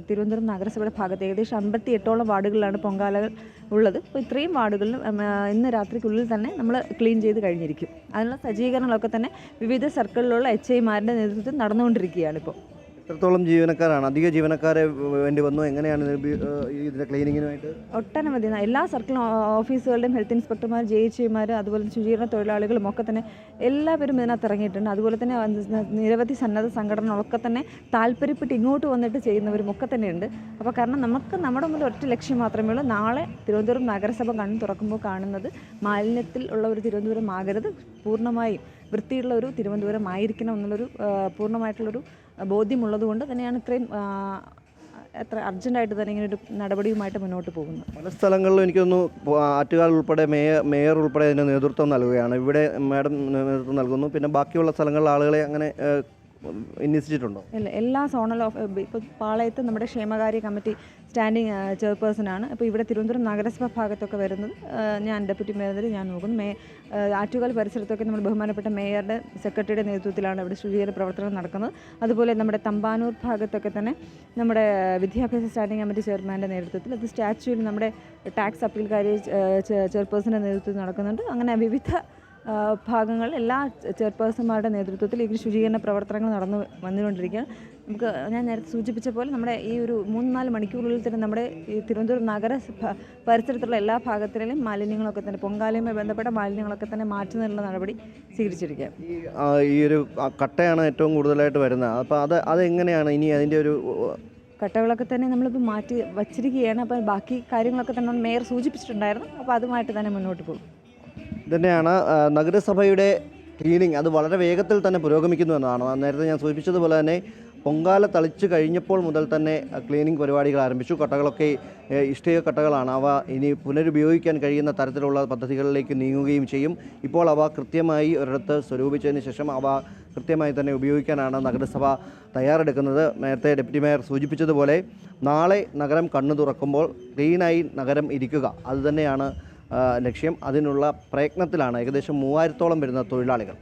തിരുവനന്തപുരം നഗരസഭയുടെ ഭാഗത്ത് ഏകദേശം 58ഓളം വാർഡുകളിലാണ് പൊങ്കാലകൾ ഉള്ളത്. അപ്പോൾ ഇത്രയും വാർഡുകളിൽ ഇന്ന് രാത്രിക്കുള്ളിൽ തന്നെ നമ്മൾ ക്ലീൻ ചെയ്ത് കഴിഞ്ഞിരിക്കും. അതിനുള്ള സജ്ജീകരണങ്ങളൊക്കെ തന്നെ വിവിധ സർക്കിളിലുള്ള HIമാരുടെ നേതൃത്വത്തിൽ നടന്നുകൊണ്ടിരിക്കുകയാണ്. ഇപ്പോൾ എത്രത്തോളം ജീവനക്കാരാണ്, അധിക ജീവനക്കാരെ വേണ്ടി വന്നു? എങ്ങനെയാണ് ഇതിൻ്റെ ക്ലീനിങ്ങിനുമായിട്ട്? ഒട്ടനവധി എല്ലാ സർക്കിൾ ഓഫീസുകളുടെയും ഹെൽത്ത് ഇൻസ്പെക്ടർമാർ, JHIമാർ, അതുപോലെ ശുചീകരണ തൊഴിലാളികളും ഒക്കെ തന്നെ എല്ലാവരും ഇതിനകത്ത് ഇറങ്ങിയിട്ടുണ്ട്. അതുപോലെ തന്നെ നിരവധി സന്നദ്ധ സംഘടനകളൊക്കെ തന്നെ താല്പര്യപ്പെട്ട് ഇങ്ങോട്ട് വന്നിട്ട് ചെയ്യുന്നവരും ഒക്കെ തന്നെയുണ്ട്. അപ്പോൾ കാരണം നമുക്ക് നമ്മുടെ മുന്നിൽ ഒറ്റ ലക്ഷ്യം മാത്രമേ ഉള്ളൂ. നാളെ തിരുവനന്തപുരം നഗരസഭ കണ്ണു തുറക്കുമ്പോൾ കാണുന്നത് മാലിന്യത്തിൽ ഉള്ള ഒരു തിരുവനന്തപുരം ആകരുത്, പൂർണ്ണമായും വൃത്തിയുള്ള ഒരു തിരുവനന്തപുരം ആയിരിക്കണം എന്നുള്ളൊരു പൂർണ്ണമായിട്ടുള്ളൊരു ബോധ്യമുള്ളതുകൊണ്ട് തന്നെയാണ് ഇത്രയും എത്ര അർജൻറ്റായിട്ട് തന്നെ ഇങ്ങനെ ഒരു നടപടിയുമായിട്ട് മുന്നോട്ട് പോകുന്നത്. പല സ്ഥലങ്ങളിലും എനിക്കൊന്ന് ആറ്റുകാൽ ഉൾപ്പെടെ മേയർ ഉൾപ്പെടെ അതിന് നേതൃത്വം നൽകുകയാണ്. ഇവിടെ മാഡം നേതൃത്വം നൽകുന്നു. പിന്നെ ബാക്കിയുള്ള സ്ഥലങ്ങളിൽ ആളുകളെ അങ്ങനെ വിന്യസിച്ചിട്ടുണ്ടോ? ഇല്ല, എല്ലാ സോണൽ ഇപ്പോൾ പാളയത്ത് നമ്മുടെ ക്ഷേമകാര്യ കമ്മിറ്റി സ്റ്റാൻഡിങ് ചെയർപേഴ്സണാണ്. അപ്പോൾ ഇവിടെ തിരുവനന്തപുരം നഗരസഭ ഭാഗത്തൊക്കെ വരുന്നത് ഞാൻ ഡെപ്യൂട്ടി മേയർ ഞാൻ നോക്കുന്നു. ആറ്റുകാൽ പരിസരത്തൊക്കെ നമ്മുടെ ബഹുമാനപ്പെട്ട മേയറുടെ സെക്രട്ടറിയുടെ നേതൃത്വത്തിലാണ് ഇവിടെ ശുചീകരണ പ്രവർത്തനം നടക്കുന്നത്. അതുപോലെ നമ്മുടെ തമ്പാനൂർ ഭാഗത്തൊക്കെ തന്നെ നമ്മുടെ വിദ്യാഭ്യാസ സ്റ്റാൻഡിങ് കമ്മിറ്റി ചെയർമാൻ്റെ നേതൃത്വത്തിൽ, അത് സ്റ്റാച്യൂവിൽ നമ്മുടെ ടാക്സ് അപ്പീൽ കാര്യ ചെയർപേഴ്സൻ്റെ നേതൃത്വത്തിൽ നടക്കുന്നുണ്ട്. അങ്ങനെ വിവിധ ഭാഗങ്ങളിൽ എല്ലാ ചെയർപേഴ്സന്മാരുടെ നേതൃത്വത്തിൽ ഈ ശുചീകരണ പ്രവർത്തനങ്ങൾ നടന്നു വന്നുകൊണ്ടിരിക്കുകയാണ്. നമുക്ക് ഞാൻ നേരത്തെ സൂചിപ്പിച്ച പോലെ നമ്മുടെ ഈ ഒരു 3-4 മണിക്കൂറുകളിൽ തന്നെ നമ്മുടെ ഈ തിരുവനന്തപുരം നഗര പരിസരത്തുള്ള എല്ലാ ഭാഗത്തിലും മാലിന്യങ്ങളൊക്കെ തന്നെ പൊങ്കാലയുമായി ബന്ധപ്പെട്ട മാലിന്യങ്ങളൊക്കെ തന്നെ മാറ്റുന്നതിനുള്ള നടപടി സ്വീകരിച്ചിരിക്കുക. ഈ ഒരു കട്ടയാണ് ഏറ്റവും കൂടുതലായിട്ട് വരുന്നത്. അപ്പോൾ അതെങ്ങനെയാണ് ഇനി അതിൻ്റെ ഒരു കട്ടകളൊക്കെ തന്നെ നമ്മളിപ്പോൾ മാറ്റി വച്ചിരിക്കുകയാണ്. അപ്പോൾ ബാക്കി കാര്യങ്ങളൊക്കെ തന്നെ മേയർ സൂചിപ്പിച്ചിട്ടുണ്ടായിരുന്നു. അപ്പോൾ അതുമായിട്ട് തന്നെ മുന്നോട്ട് പോകും. തന്നെയാണ് നഗരസഭയുടെ ക്ലീനിങ്. അത് വളരെ വേഗത്തിൽ തന്നെ പുരോഗമിക്കുന്നു എന്നതാണ്. നേരത്തെ ഞാൻ സൂചിപ്പിച്ചതുപോലെ തന്നെ പൊങ്കാല തളിച്ച് കഴിഞ്ഞപ്പോൾ മുതൽ തന്നെ ക്ലീനിങ് പരിപാടികൾ ആരംഭിച്ചു. കട്ടകളൊക്കെ ഇഷ്ടിക കട്ടകളാണ്. അവ ഇനി പുനരുപയോഗിക്കാൻ കഴിയുന്ന തരത്തിലുള്ള പദ്ധതികളിലേക്ക് നീങ്ങുകയും ചെയ്യും. ഇപ്പോൾ അവ കൃത്യമായി ഒരിടത്ത് സ്വരൂപിച്ചതിന് ശേഷം അവ കൃത്യമായി തന്നെ ഉപയോഗിക്കാനാണ് നഗരസഭ തയ്യാറെടുക്കുന്നത്. നേരത്തെ ഡെപ്യൂട്ടി മേയർ സൂചിപ്പിച്ചതുപോലെ നാളെ നഗരം കണ്ണു തുറക്കുമ്പോൾ ക്ലീനായി നഗരം ഇരിക്കുക, അതുതന്നെയാണ് ലക്ഷ്യം. അതിനുള്ള പ്രയത്നത്തിലാണ് ഏകദേശം 3000ഓളം വരുന്ന തൊഴിലാളികൾ.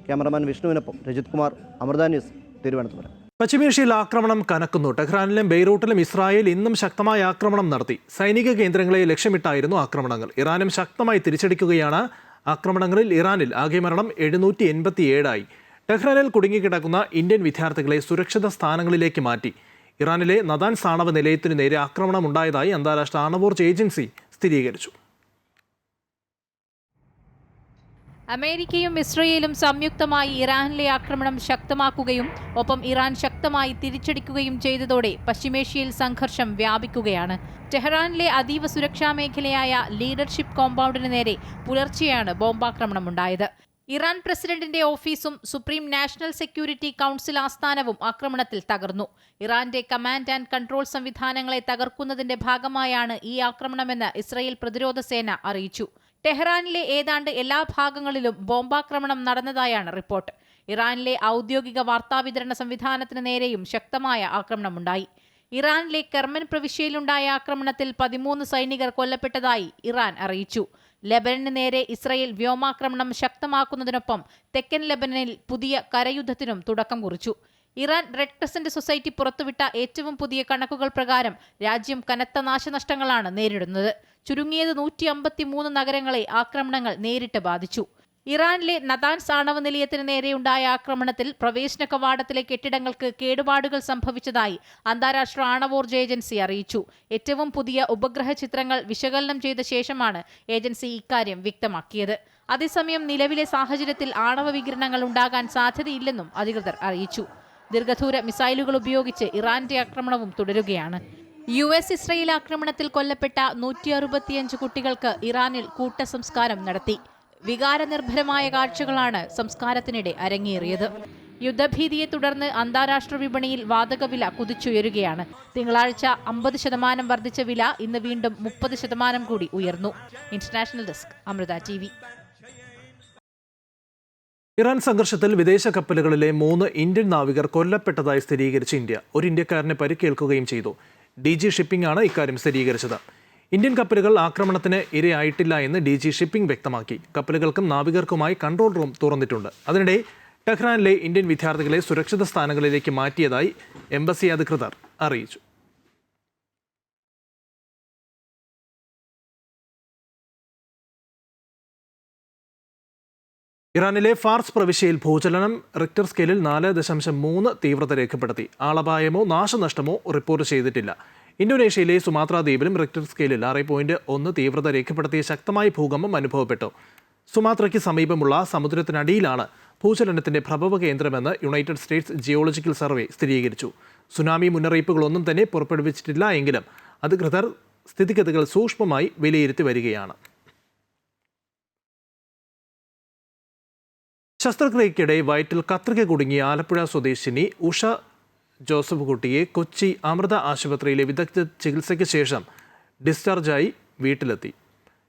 ക്യാമറമാൻ വിഷ്ണുവിനൊപ്പം രജിത് കുമാർ, അമൃത ന്യൂസ്, തിരുവനന്തപുരം. പശ്ചിമേഷ്യയിൽ ആക്രമണം കനക്കുന്നു. ടെഹ്റാനിലും ബെയ്റൂട്ടിലും ഇസ്രായേൽ ഇന്നും ശക്തമായ ആക്രമണം നടത്തി. സൈനിക കേന്ദ്രങ്ങളെ ലക്ഷ്യമിട്ടായിരുന്നു ആക്രമണങ്ങൾ. ഇറാനും ശക്തമായി തിരിച്ചടിക്കുകയാണ്. ആക്രമണങ്ങളിൽ ഇറാനിൽ ആകെ മരണം 787 ടെഹ്റാനിൽ കുടുങ്ങിക്കിടക്കുന്ന ഇന്ത്യൻ വിദ്യാർത്ഥികളെ സുരക്ഷിത സ്ഥാനങ്ങളിലേക്ക് മാറ്റി. ഇറാനിലെ നദാൻസ് ആണവ നിലയത്തിനു നേരെ ആക്രമണം ഉണ്ടായതായി അന്താരാഷ്ട്ര ആണവോർജ്ജ ഏജൻസി സ്ഥിരീകരിച്ചു. അമേരിക്കയും ഇസ്രയേലും സംയുക്തമായി ഇറാനിലെ ആക്രമണം ശക്തമാക്കുകയും ഒപ്പം ഇറാൻ ശക്തമായി തിരിച്ചടിക്കുകയും ചെയ്തതോടെ പശ്ചിമേഷ്യയിൽ സംഘർഷം വ്യാപിക്കുകയാണ്. ടെഹ്റാനിലെ അതീവ സുരക്ഷാ മേഖലയായ ലീഡർഷിപ്പ് കോമ്പൗണ്ടിന് നേരെ പുലർച്ചെയാണ് ബോംബാക്രമണമുണ്ടായത്. ഇറാൻ പ്രസിഡന്റിന്റെ ഓഫീസും സുപ്രീം നാഷണൽ സെക്യൂരിറ്റി കൗൺസിൽ ആസ്ഥാനവും ആക്രമണത്തിൽ തകർന്നു. ഇറാന്റെ കമാൻഡ് ആൻഡ് കൺട്രോൾ സംവിധാനങ്ങളെ തകർക്കുന്നതിന്റെ ഭാഗമായാണ് ഈ ആക്രമണമെന്ന് ഇസ്രയേൽ പ്രതിരോധ സേന അറിയിച്ചു. ടെഹ്റാനിലെ ഏതാണ്ട് എല്ലാ ഭാഗങ്ങളിലും ബോംബാക്രമണം നടന്നതായാണ് റിപ്പോർട്ട്. ഇറാനിലെ ഔദ്യോഗിക വാർത്താവിതരണ സംവിധാനത്തിന് നേരെയും ശക്തമായ ആക്രമണമുണ്ടായി. ഇറാനിലെ കെർമൻ പ്രവിശ്യയിലുണ്ടായ ആക്രമണത്തിൽ 13 സൈനികർ കൊല്ലപ്പെട്ടതായി ഇറാൻ അറിയിച്ചു. ലെബനന് നേരെ ഇസ്രയേൽ വ്യോമാക്രമണം ശക്തമാക്കുന്നതിനൊപ്പം തെക്കൻ ലെബനനിൽ പുതിയ കരയുദ്ധത്തിനും തുടക്കം കുറിച്ചു. ഇറാൻ റെഡ് ക്രസന്റ് സൊസൈറ്റി പുറത്തുവിട്ട ഏറ്റവും പുതിയ കണക്കുകൾ പ്രകാരം രാജ്യം കനത്ത നാശനഷ്ടങ്ങളാണ് നേരിടുന്നത്. ചുരുങ്ങിയത് 153 നഗരങ്ങളെ ആക്രമണങ്ങൾ നേരിട്ട് ബാധിച്ചു. ഇറാനിലെ നതാൻസ് ആണവ നിലയത്തിന് നേരെയുണ്ടായ ആക്രമണത്തിൽ പ്രവേശന കവാടത്തിലെ കെട്ടിടങ്ങൾക്ക് കേടുപാടുകൾ സംഭവിച്ചതായി അന്താരാഷ്ട്ര ആണവോർജ്ജ ഏജൻസി അറിയിച്ചു. ഏറ്റവും പുതിയ ഉപഗ്രഹ ചിത്രങ്ങൾ വിശകലനം ചെയ്ത ശേഷമാണ് ഏജൻസി ഇക്കാര്യം വ്യക്തമാക്കിയത്. അതേസമയം നിലവിലെ സാഹചര്യത്തിൽ ആണവ വികിരണങ്ങൾ ഉണ്ടാകാൻ സാധ്യതയില്ലെന്നും അധികൃതർ അറിയിച്ചു. ദീർഘദൂര മിസൈലുകൾ ഉപയോഗിച്ച് ഇറാന്റെ ആക്രമണവും തുടരുകയാണ്. US ഇസ്രയേൽ ആക്രമണത്തിൽ കൊല്ലപ്പെട്ട 165 കുട്ടികൾക്ക് ഇറാനിൽ കൂട്ടസംസ്കാരം നടത്തി. വികാരനിർഭരമായ കാഴ്ചകളാണ് സംസ്കാരത്തിനിടെ അരങ്ങേറിയത്. യുദ്ധഭീതിയെ തുടർന്ന് അന്താരാഷ്ട്ര വിപണിയിൽ വാതകവില കുതിച്ചുയരുകയാണ്. തിങ്കളാഴ്ച 50% വർദ്ധിച്ച വില ഇന്ന് വീണ്ടും 30% കൂടി ഉയർന്നു. International desk, Amrita TV. Iran സംഘർഷത്തിൽ വിദേശ കപ്പലുകളിലെ 3 ഇന്ത്യൻ നാവികർ കൊല്ലപ്പെട്ടതായി സ്ഥിരീകരിച്ച ഇന്ത്യ ഒരു ഇന്ത്യക്കാരനെ പരിക്കേൽക്കുകയും ചെയ്തു. DG ഷിപ്പിംഗ് ആണ് ഇക്കാര്യം സ്ഥിരീകരിച്ചത്. ഇന്ത്യൻ കപ്പലുകൾ ആക്രമണത്തിന് ഇരയായിട്ടില്ല എന്ന് DG ഷിപ്പിംഗ് വ്യക്തമാക്കി. കപ്പലുകൾക്കും നാവികർക്കുമായി കൺട്രോൾ റൂം തുറന്നിട്ടുണ്ട്. അതിനിടെ ടെഹ്റാനിലെ ഇന്ത്യൻ വിദ്യാർത്ഥികളെ സുരക്ഷിത സ്ഥാനങ്ങളിലേക്ക് മാറ്റിയതായി എംബസി അധികൃതർ അറിയിച്ചു. ഇറാനിലെ ഫാർസ് പ്രവിശ്യയിൽ ഭൂചലനം റിക്ടർ സ്കെയിലിൽ 4.3 തീവ്രത രേഖപ്പെടുത്തി. ആളപായമോ നാശനഷ്ടമോ റിപ്പോർട്ട് ചെയ്തിട്ടില്ല. ഇന്തോനേഷ്യയിലെ സുമാത്ര ദ്വീപിലും റിക്ടർ സ്കെയിലിൽ 6.1 തീവ്രത രേഖപ്പെടുത്തിയ ശക്തമായ ഭൂകമ്പം അനുഭവപ്പെട്ടു. സുമാത്രയ്ക്ക് സമീപമുള്ള സമുദ്രത്തിനടിയിലാണ് ഭൂചലനത്തിന്റെ പ്രഭവ കേന്ദ്രമെന്ന് യുണൈറ്റഡ് സ്റ്റേറ്റ്സ് ജിയോളജിക്കൽ സർവേ സ്ഥിരീകരിച്ചു. സുനാമി മുന്നറിയിപ്പുകളൊന്നും തന്നെ പുറപ്പെടുവിച്ചിട്ടില്ല എങ്കിലും അധികൃതർ സ്ഥിതിഗതികൾ സൂക്ഷ്മമായി വിലയിരുത്തി വരികയാണ്. ശസ്ത്രക്രിയയ്ക്കിടെ വയറ്റിൽ കത്രിക കുടുങ്ങിയ ആലപ്പുഴ സ്വദേശിനി ഉഷ ജോസഫ് കുട്ടിയെ കൊച്ചി അമൃത ആശുപത്രിയിലെ വിദഗ്ധ ചികിത്സയ്ക്ക് ശേഷം ഡിസ്ചാർജായി വീട്ടിലെത്തി.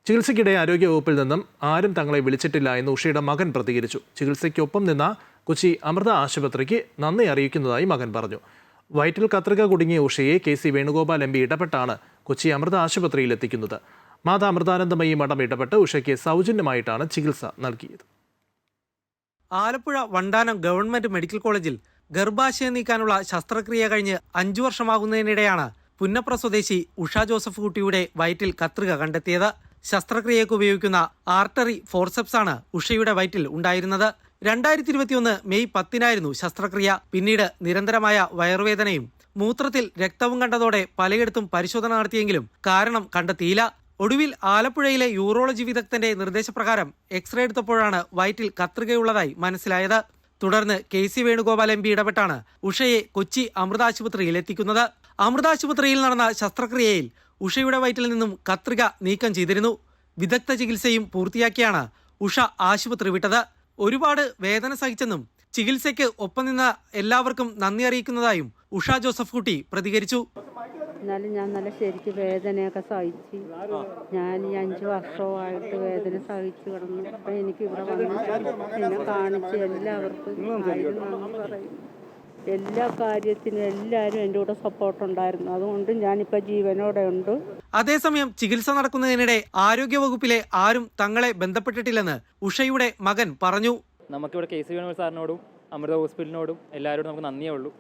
ചികിത്സയ്ക്കിടെ ആരോഗ്യവകുപ്പിൽ നിന്നും ആരും തങ്ങളെ വിളിച്ചിട്ടില്ല എന്ന് ഉഷയുടെ മകൻ പ്രതികരിച്ചു. ചികിത്സയ്ക്കൊപ്പം നിന്ന കൊച്ചി അമൃത ആശുപത്രിക്ക് നന്ദി അറിയിക്കുന്നതായി മകൻ പറഞ്ഞു. വയറ്റിൽ കത്രിക കുടുങ്ങിയ ഉഷയെ KC വേണുഗോപാൽ MP ഇടപെട്ടാണ് കൊച്ചി അമൃത ആശുപത്രിയിൽ എത്തിക്കുന്നത്. മാതാ അമൃതാനന്ദമയി മഠം ഇടപെട്ട് ഉഷയ്ക്ക് സൗജന്യമായിട്ടാണ് ചികിത്സ നൽകിയത്. ആലപ്പുഴ വണ്ടാനം ഗവൺമെന്റ് മെഡിക്കൽ കോളേജിൽ ഗർഭാശയം നീക്കാനുള്ള ശസ്ത്രക്രിയ കഴിഞ്ഞ് 5 വർഷമാകുന്നതിനിടെയാണ് പുന്നപ്ര സ്വദേശി ഉഷ ജോസഫ് കുട്ടിയുടെ വയറ്റിൽ കത്രിക കണ്ടെത്തിയത്. ശസ്ത്രക്രിയയ്ക്ക് ഉപയോഗിക്കുന്ന ആർട്ടറി ഫോർസെപ്സ് ആണ് ഉഷയുടെ വയറ്റിൽ ഉണ്ടായിരുന്നത്. 2021 മെയ് 10-നായിരുന്നു ശസ്ത്രക്രിയ. പിന്നീട് നിരന്തരമായ വയറുവേദനയും മൂത്രത്തിൽ രക്തവും കണ്ടതോടെ പലയിടത്തും പരിശോധന നടത്തിയെങ്കിലും കാരണം കണ്ടെത്തിയില്ല. ഒടുവിൽ ആലപ്പുഴയിലെ യൂറോളജി വിദഗ്ധന്റെ നിർദ്ദേശപ്രകാരം എക്സ്റേ എടുത്തപ്പോഴാണ് വയറ്റിൽ കത്രികയുള്ളതായി മനസ്സിലായത്. തുടർന്ന് KC വേണുഗോപാൽ MP ഇടപെട്ടാണ് ഉഷയെ കൊച്ചി അമൃത ആശുപത്രിയിൽ എത്തിക്കുന്നത്. അമൃത ആശുപത്രിയിൽ നടന്ന ശസ്ത്രക്രിയയിൽ ഉഷയുടെ വയറ്റിൽ നിന്നും കത്രിക നീക്കം ചെയ്തിരുന്നു. വിദഗ്ധ ചികിത്സയും പൂർത്തിയാക്കിയാണ് ഉഷ ആശുപത്രി വിട്ടത്. ഒരുപാട് വേദന സഹിച്ചെന്നും ചികിത്സയ്ക്ക് ഒപ്പം നിന്ന എല്ലാവർക്കും നന്ദി അറിയിക്കുന്നതായും ഉഷ ജോസഫ് കുട്ടി പ്രതികരിച്ചു. എന്നാലും ഞാൻ നല്ല ശരിക്കും വേദനയൊക്കെ സഹിച്ച് ഞാൻ ഈ 5 വർഷമായിട്ട് വേദന സഹിച്ചു കിടന്നു. അപ്പം എനിക്ക് ഇവിടെ വന്ന് എന്നെ കാണിച്ച് എല്ലാവർക്കും നന്ദി പറയും. എല്ലാ കാര്യത്തിനും എല്ലാവരും എൻ്റെ കൂടെ സപ്പോർട്ടുണ്ടായിരുന്നു. അതുകൊണ്ട് ഞാനിപ്പോൾ ജീവനോടെ ഉണ്ട്. അതേസമയം ചികിത്സ നടക്കുന്നതിനിടെ ആരോഗ്യവകുപ്പിലെ ആരും തങ്ങളെ ബന്ധപ്പെട്ടിട്ടില്ലെന്ന് ഉഷയുടെ മകൻ പറഞ്ഞു. നമുക്കിവിടെ KC വേണുഗോപാൽ സാറിനോടും അമൃത ഹോസ്പിറ്റലിനോടും എല്ലാവരോടും നമുക്ക് നന്ദിയേ ഉള്ളൂ.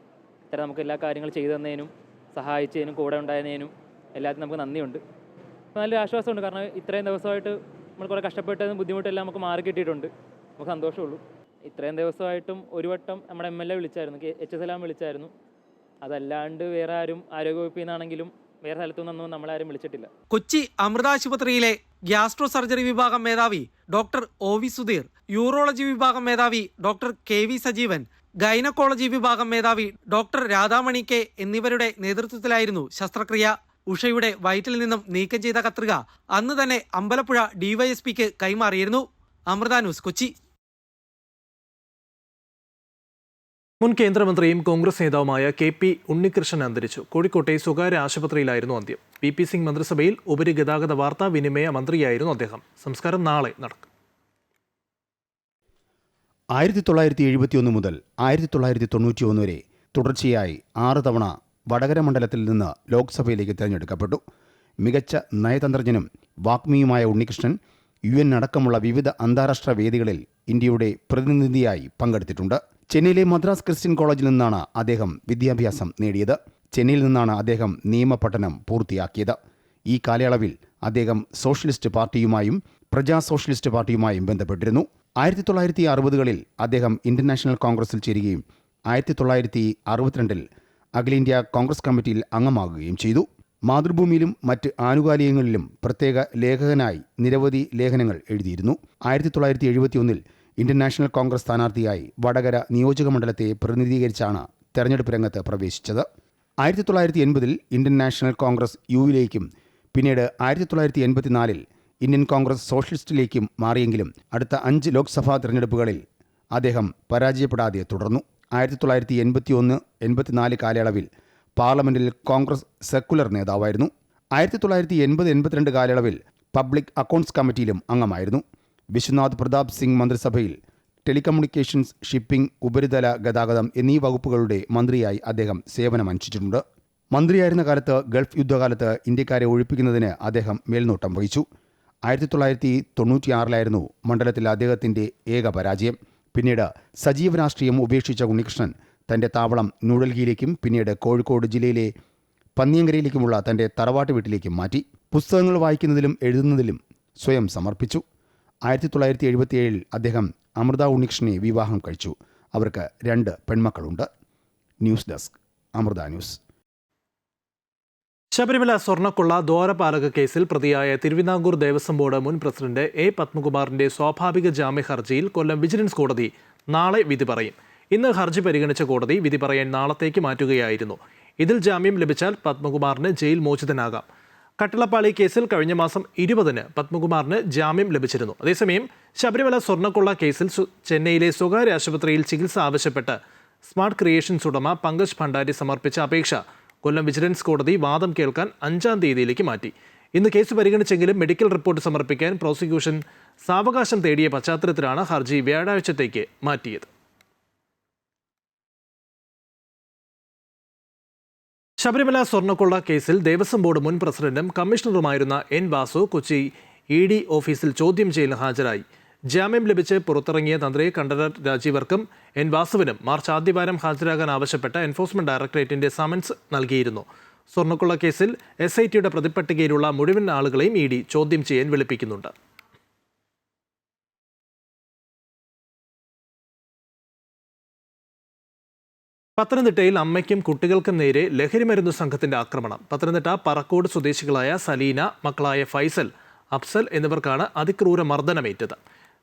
ഇത്തരം നമുക്ക് എല്ലാ കാര്യങ്ങളും ചെയ്തു തന്നതിനും സഹായിച്ചതിനും കൂടെ ഉണ്ടായതിനും എല്ലാത്തിനും നമുക്ക് നന്ദിയുണ്ട്. അപ്പോൾ നല്ലൊരു ആശ്വാസമുണ്ട്. കാരണം ഇത്രയും ദിവസമായിട്ട് നമ്മൾ കുറേ കഷ്ടപ്പെട്ടതും ബുദ്ധിമുട്ടെല്ലാം നമുക്ക് മാറി കിട്ടിയിട്ടുണ്ട്. നമുക്ക് സന്തോഷമുള്ളൂ. ഇത്രയും ദിവസമായിട്ടും ഒരു വട്ടം നമ്മുടെ MLA വിളിച്ചായിരുന്നു, H. സലാം വിളിച്ചായിരുന്നു. അതല്ലാണ്ട് വേറെ ആരും ആരോഗ്യവകുപ്പിൽ നിന്നാണെങ്കിലും വേറെ സ്ഥലത്തു നിന്നൊന്നും നമ്മളാരും വിളിച്ചിട്ടില്ല. കൊച്ചി അമൃത ആശുപത്രിയിലെ ഗ്യാസ്ട്രോ സർജറി വിഭാഗം മേധാവി doctor O V Sudheer, urology വിഭാഗം മേധാവി doctor K V Sajeevan, gynaecology വിഭാഗം മേധാവി ഡോക്ടർ രാധാമണി കെ എന്നിവരുടെ നേതൃത്വത്തിലായിരുന്നു ശസ്ത്രക്രിയ. ഉഷയുടെ വയറ്റിൽ നിന്നും നീക്കം ചെയ്ത കത്രിക അന്ന് തന്നെ അമ്പലപ്പുഴ ഡിവൈഎസ്പിക്ക് കൈമാറിയിരുന്നു. അമൃത ന്യൂസ്, കൊച്ചി. മുൻ കേന്ദ്രമന്ത്രിയും കോൺഗ്രസ് നേതാവുമായ KP ഉണ്ണികൃഷ്ണൻ അന്തരിച്ചു. കോഴിക്കോട്ടെ സ്വകാര്യ ആശുപത്രിയിലായിരുന്നു അന്ത്യം. VP സിംഗ് മന്ത്രിസഭയിൽ ഉപരിഗതാഗത വാർത്താ വിനിമയ മന്ത്രിയായിരുന്നു അദ്ദേഹം. സംസ്കാരം നാളെ നടക്കും. 1971 മുതൽ 1991 വരെ തുടർച്ചയായി 6 തവണ വടകര മണ്ഡലത്തിൽ നിന്ന് ലോക്സഭയിലേക്ക് തിരഞ്ഞെടുക്കപ്പെട്ടു. മികച്ച നയതന്ത്രജ്ഞനും വാഗ്മിയുമായ ഉണ്ണികൃഷ്ണൻ UN അടക്കമുള്ള വിവിധ അന്താരാഷ്ട്ര വേദികളിൽ ഇന്ത്യയുടെ പ്രതിനിധിയായി പങ്കെടുത്തിട്ടുണ്ട്. ചെന്നൈയിലെ മദ്രാസ് ക്രിസ്ത്യൻ കോളേജിൽ നിന്നാണ് അദ്ദേഹം വിദ്യാഭ്യാസം നേടിയത്. ചെന്നൈയിൽ നിന്നാണ് അദ്ദേഹം നിയമപഠനം പൂർത്തിയാക്കിയത്. ഈ കാലയളവിൽ അദ്ദേഹം സോഷ്യലിസ്റ്റ് പാർട്ടിയുമായും പ്രജാ സോഷ്യലിസ്റ്റ് പാർട്ടിയുമായും ബന്ധപ്പെട്ടിരുന്നു. 1960കളിൽ അദ്ദേഹം ഇന്ത്യൻ നാഷണൽ കോൺഗ്രസിൽ ചേരുകയും 1962 അഖിലേന്ത്യാ കോൺഗ്രസ് കമ്മിറ്റിയിൽ അംഗമാകുകയും ചെയ്തു. മാതൃഭൂമിയിലും മറ്റ് ആനുകാലികങ്ങളിലും പ്രത്യേക ലേഖകനായി നിരവധി ലേഖനങ്ങൾ എഴുതിയിരുന്നു. 1971 ഇന്ത്യൻ നാഷണൽ കോൺഗ്രസ് സ്ഥാനാർത്ഥിയായി വടകര നിയോജക മണ്ഡലത്തെ പ്രതിനിധീകരിച്ചാണ് തെരഞ്ഞെടുപ്പ് രംഗത്ത് പ്രവേശിച്ചത്. 1980 ഇന്ത്യൻ നാഷണൽ കോൺഗ്രസ് യുവിലേക്കും പിന്നീട് 1984 ഇന്ത്യൻ കോൺഗ്രസ് സോഷ്യലിസ്റ്റിലേക്കും മാറിയെങ്കിലും അടുത്ത 5 ലോക്സഭാ തെരഞ്ഞെടുപ്പുകളിൽ അദ്ദേഹം പരാജയപ്പെടാതെ തുടർന്നു. 1981-84 കാലയളവിൽ പാർലമെന്റിൽ കോൺഗ്രസ് സെക്കുലർ നേതാവായിരുന്നു. 1980-82 കാലയളവിൽ പബ്ലിക് അക്കൗണ്ട്സ് കമ്മിറ്റിയിലും അംഗമായിരുന്നു. വിശ്വനാഥ് പ്രതാപ് സിംഗ് മന്ത്രിസഭയിൽ ടെലികമ്മ്യൂണിക്കേഷൻസ്, ഷിപ്പിംഗ്, ഉപരിതല ഗതാഗതം എന്നീ വകുപ്പുകളുടെ മന്ത്രിയായി അദ്ദേഹം സേവനമനുഷ്ഠിച്ചിട്ടുണ്ട്. മന്ത്രിയായിരുന്ന കാലത്ത് ഗൾഫ് യുദ്ധകാലത്ത് ഇന്ത്യക്കാരെ ഒഴിപ്പിക്കുന്നതിന് അദ്ദേഹം മേൽനോട്ടം വഹിച്ചു. 1996 മണ്ഡലത്തിൽ അദ്ദേഹത്തിൻ്റെ ഏക പരാജയം. പിന്നീട് സജീവ രാഷ്ട്രീയം ഉപേക്ഷിച്ച ഉണ്ണികൃഷ്ണൻ തൻ്റെ താവളം ന്യൂഡൽഹിയിലേക്കും പിന്നീട് കോഴിക്കോട് ജില്ലയിലെ പന്നിയങ്കരയിലേക്കുമുള്ള തൻ്റെ തറവാട്ട് വീട്ടിലേക്കും മാറ്റി. പുസ്തകങ്ങൾ വായിക്കുന്നതിലും എഴുതുന്നതിലും സ്വയം സമർപ്പിച്ചു. 1977 അദ്ദേഹം അമൃത ഉണ്ണികൃഷ്ണനെ വിവാഹം കഴിച്ചു. അവർക്ക് 2 പെൺമക്കളുണ്ട്. News desk, Amrita news. Sabarimala സ്വർണ്ണക്കൊള്ള ദ്വാരപാലക കേസിൽ പ്രതിയായ തിരുവിതാംകൂർ ദേവസ്വം ബോർഡ് മുൻ പ്രസിഡന്റ് A. പത്മകുമാറിന്റെ സ്വാഭാവിക ജാമ്യ ഹർജിയിൽ കൊല്ലം വിജിലൻസ് കോടതി നാളെ വിധി പറയും. ഇന്ന് ഹർജി പരിഗണിച്ച കോടതി വിധി പറയാൻ നാളത്തേക്ക് മാറ്റുകയായിരുന്നു. ഇതിൽ ജാമ്യം ലഭിച്ചാൽ പത്മകുമാറിന് ജയിൽ മോചിതനാകാം. കട്ടിളപ്പാളി കേസിൽ കഴിഞ്ഞ മാസം 20-ന് പത്മകുമാറിന് ജാമ്യം ലഭിച്ചിരുന്നു. അതേസമയം ശബരിമല സ്വർണ്ണക്കൊള്ള കേസിൽ ചെന്നൈയിലെ സ്വകാര്യ ആശുപത്രിയിൽ ചികിത്സ ആവശ്യപ്പെട്ട് സ്മാർട്ട് ക്രിയേഷൻസ് ഉടമ പങ്കജ് ഭണ്ഡാരി സമർപ്പിച്ച അപേക്ഷ കൊല്ലം വിജിലൻസ് കോടതി വാദം കേൾക്കാൻ 5-ാം തീയതിയിലേക്ക് മാറ്റി. ഇന്ന് കേസ് പരിഗണിച്ചെങ്കിലും മെഡിക്കൽ റിപ്പോർട്ട് സമർപ്പിക്കാൻ പ്രോസിക്യൂഷൻ സാവകാശം തേടിയ പശ്ചാത്തലത്തിലാണ് ഹർജി വ്യാഴാഴ്ചത്തേക്ക് മാറ്റിയത്. ശബരിമല സ്വർണ്ണക്കൊള്ള കേസിൽ ദേവസ്വം ബോർഡ് മുൻ പ്രസിഡന്റും കമ്മീഷണറുമായിരുന്ന N. വാസു കൊച്ചി ED ഓഫീസിൽ ചോദ്യം ചെയ്യലിന് ഹാജരായി. ജാമ്യം ലഭിച്ച് പുറത്തിറങ്ങിയ തന്ത്രി കണ്ഠരർ രാജീവർക്കും N. വാസുവിനും മാർച്ച് ആദ്യവാരം ഹാജരാകാൻ ആവശ്യപ്പെട്ട എൻഫോഴ്സ്മെന്റ് ഡയറക്ടറേറ്റിന്റെ സമൻസ് നൽകിയിരുന്നു. സ്വർണ്ണക്കൊള്ള കേസിൽ SITയുടെ പ്രതിപട്ടികയിലുള്ള മുഴുവൻ ആളുകളെയും ED ചോദ്യം ചെയ്യാൻ വിളിപ്പിക്കുന്നുണ്ട്. പത്തനംതിട്ടയിൽ അമ്മയ്ക്കും കുട്ടികൾക്കും നേരെ ലഹരിമരുന്ന് സംഘത്തിന്റെ ആക്രമണം. പത്തനംതിട്ട പറക്കോട് സ്വദേശികളായ സലീന, മക്കളായ ഫൈസൽ, അഫ്സൽ എന്നിവർക്കാണ് അതിക്രൂര മർദ്ദനമേറ്റത്.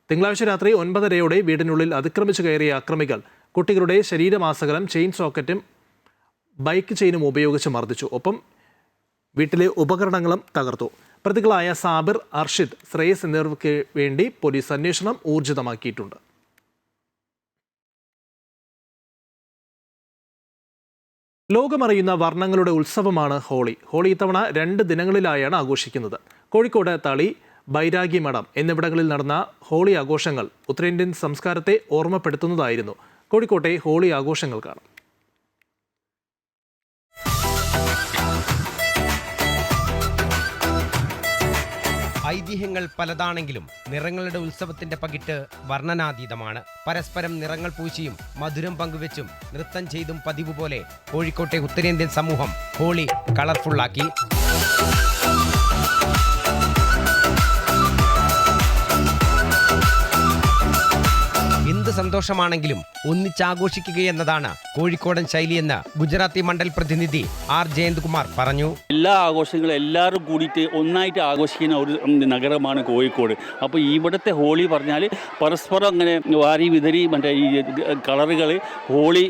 തിങ്കളാഴ്ച രാത്രി 9:30 വീടിനുള്ളിൽ അതിക്രമിച്ചു കയറിയ അക്രമികൾ കുട്ടികളുടെ ശരീരമാസകലം ചെയിൻ സോക്കറ്റും ബൈക്ക് ചെയിനും ഉപയോഗിച്ച് മർദ്ദിച്ചു. ഒപ്പം വീട്ടിലെ ഉപകരണങ്ങളും തകർത്തു. പ്രതികളായ സാബിർ, അർഷിദ്, ശ്രേയസ് എന്നിവർക്ക് വേണ്ടി പോലീസ് അന്വേഷണം ഊർജിതമാക്കിയിട്ടുണ്ട്. ലോകമറിയുന്ന വർണ്ണങ്ങളുടെ ഉത്സവമാണ് ഹോളി. ഹോളി ഇത്തവണ 2 ദിനങ്ങളിലായാണ് ആഘോഷിക്കുന്നത്. കോഴിക്കോട് തളി, ബൈരാഗി മഠം എന്നിവിടങ്ങളിൽ നടന്ന ഹോളി ആഘോഷങ്ങൾ ഉത്തരേന്ത്യൻ സംസ്കാരത്തെ ഓർമ്മപ്പെടുത്തുന്നതായിരുന്നു. കോഴിക്കോട്ടെ ഹോളി ആഘോഷങ്ങൾ കാണാം. ഐതിഹ്യങ്ങൾ പലതാണെങ്കിലും നിറങ്ങളുടെ ഉത്സവത്തിന്റെ പകിട്ട് വർണ്ണനാതീതമാണ്. പരസ്പരം നിറങ്ങൾ പൂശിയും മധുരം പങ്കുവെച്ചും നൃത്തം ചെയ്തും പതിവ് പോലെ കോഴിക്കോട്ടെ ഉത്തരേന്ത്യൻ സമൂഹം ഹോളി കളർഫുള്ളാക്കി. ഹിന്ദു സന്തോഷമാണെങ്കിലും ഒന്നിച്ചാഘോഷിക്കുകയെന്നതാണ് കോഴിക്കോടൻ ശൈലിയെന്ന് ഗുജറാത്തി മണ്ഡൽ പ്രതിനിധി ആർ ജയന്ത്കുമാർ പറഞ്ഞു. എല്ലാ ആഘോഷങ്ങളും എല്ലാവരും കൂടിയിട്ട് ഒന്നായിട്ട് ആഘോഷിക്കുന്ന ഒരു നഗരമാണ് കോഴിക്കോട്. അപ്പോൾ ഇവിടുത്തെ ഹോളി പറഞ്ഞാൽ പരസ്പരം അങ്ങനെ വാരി വിതറി മറ്റേ ഈ കളറുകൾ ഹോളി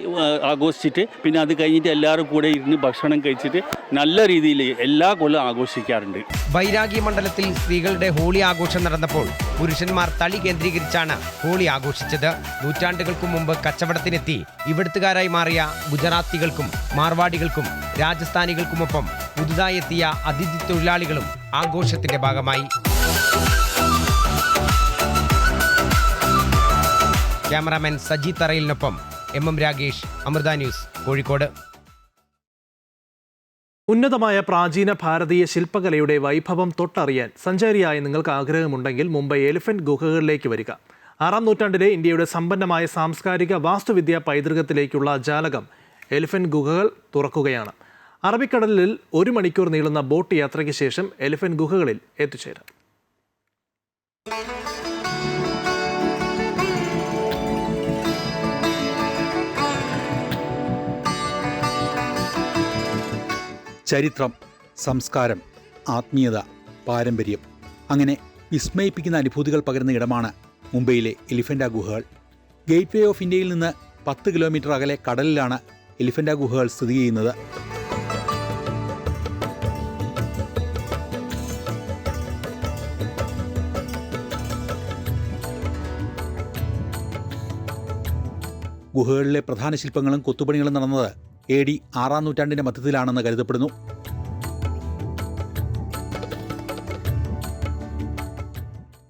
ആഘോഷിച്ചിട്ട് പിന്നെ അത് കഴിഞ്ഞിട്ട് എല്ലാവരും കൂടെ ഇരുന്ന് ഭക്ഷണം കഴിച്ചിട്ട് നല്ല രീതിയിൽ എല്ലാ കൊല്ലം ആഘോഷിക്കാറുണ്ട്. ബൈരാഗി മണ്ഡലത്തിൽ സ്ത്രീകളുടെ ഹോളി ആഘോഷം നടന്നപ്പോൾ പുരുഷന്മാർ തളി കേന്ദ്രീകരിച്ചാണ് ഹോളി ആഘോഷിച്ചത്. നൂറ്റാണ്ടുകൾക്ക് മുമ്പ് കച്ചവടത്തിനെത്തി ഇവിടുത്തുകാരായി മാറിയ ഗുജറാത്തികൾക്കും മാർവാടികൾക്കും രാജസ്ഥാനികൾക്കുമൊപ്പം പുതുതായി എത്തിയ അതിഥി തൊഴിലാളികളും ആഘോഷത്തിന്റെ ഭാഗമായി. ക്യാമറാമാൻ സജി തറയിലിനൊപ്പം MM രാഗേഷ്, അമൃത ന്യൂസ്, കോഴിക്കോട്. ഉന്നതമായ പ്രാചീന ഭാരതീയ ശില്പകലയുടെ വൈഭവം തൊട്ടറിയാൻ സഞ്ചാരിയായ നിങ്ങൾക്ക് ആഗ്രഹമുണ്ടെങ്കിൽ മുംബൈ എലിഫന്റ് ഗുഹകളിലേക്ക് വരിക. 6-ാം നൂറ്റാണ്ടിലെ ഇന്ത്യയുടെ സമ്പന്നമായ സാംസ്കാരിക വാസ്തുവിദ്യാ പൈതൃകത്തിലേക്കുള്ള ജാലകം എലിഫന്റ് ഗുഹകൾ തുറക്കുകയാണ്. അറബിക്കടലിൽ 1 മണിക്കൂർ നീളുന്ന ബോട്ട് യാത്രയ്ക്ക് ശേഷം എലിഫന്റ് ഗുഹകളിൽ എത്തിച്ചേരാം. ചരിത്രം, സംസ്കാരം, ആത്മീയത, പാരമ്പര്യം, അങ്ങനെ വിസ്മയിപ്പിക്കുന്ന അനുഭൂതികൾ പകരുന്ന ഇടമാണ് മുംബൈയിലെ എലിഫന്റ ഗുഹകൾ. ഗേറ്റ് വേ ഓഫ് ഇന്ത്യയിൽ നിന്ന് 10 കിലോമീറ്റർ അകലെ കടലിലാണ് എലിഫന്റ ഗുഹകൾ സ്ഥിതി ചെയ്യുന്നത്. ഗുഹകളിലെ പ്രധാന ശില്പങ്ങളും കൊത്തുപണികളും നടന്നത് AD 6-ാം നൂറ്റാണ്ടിന്റെ മധ്യത്തിലാണെന്ന് കരുതപ്പെടുന്നു.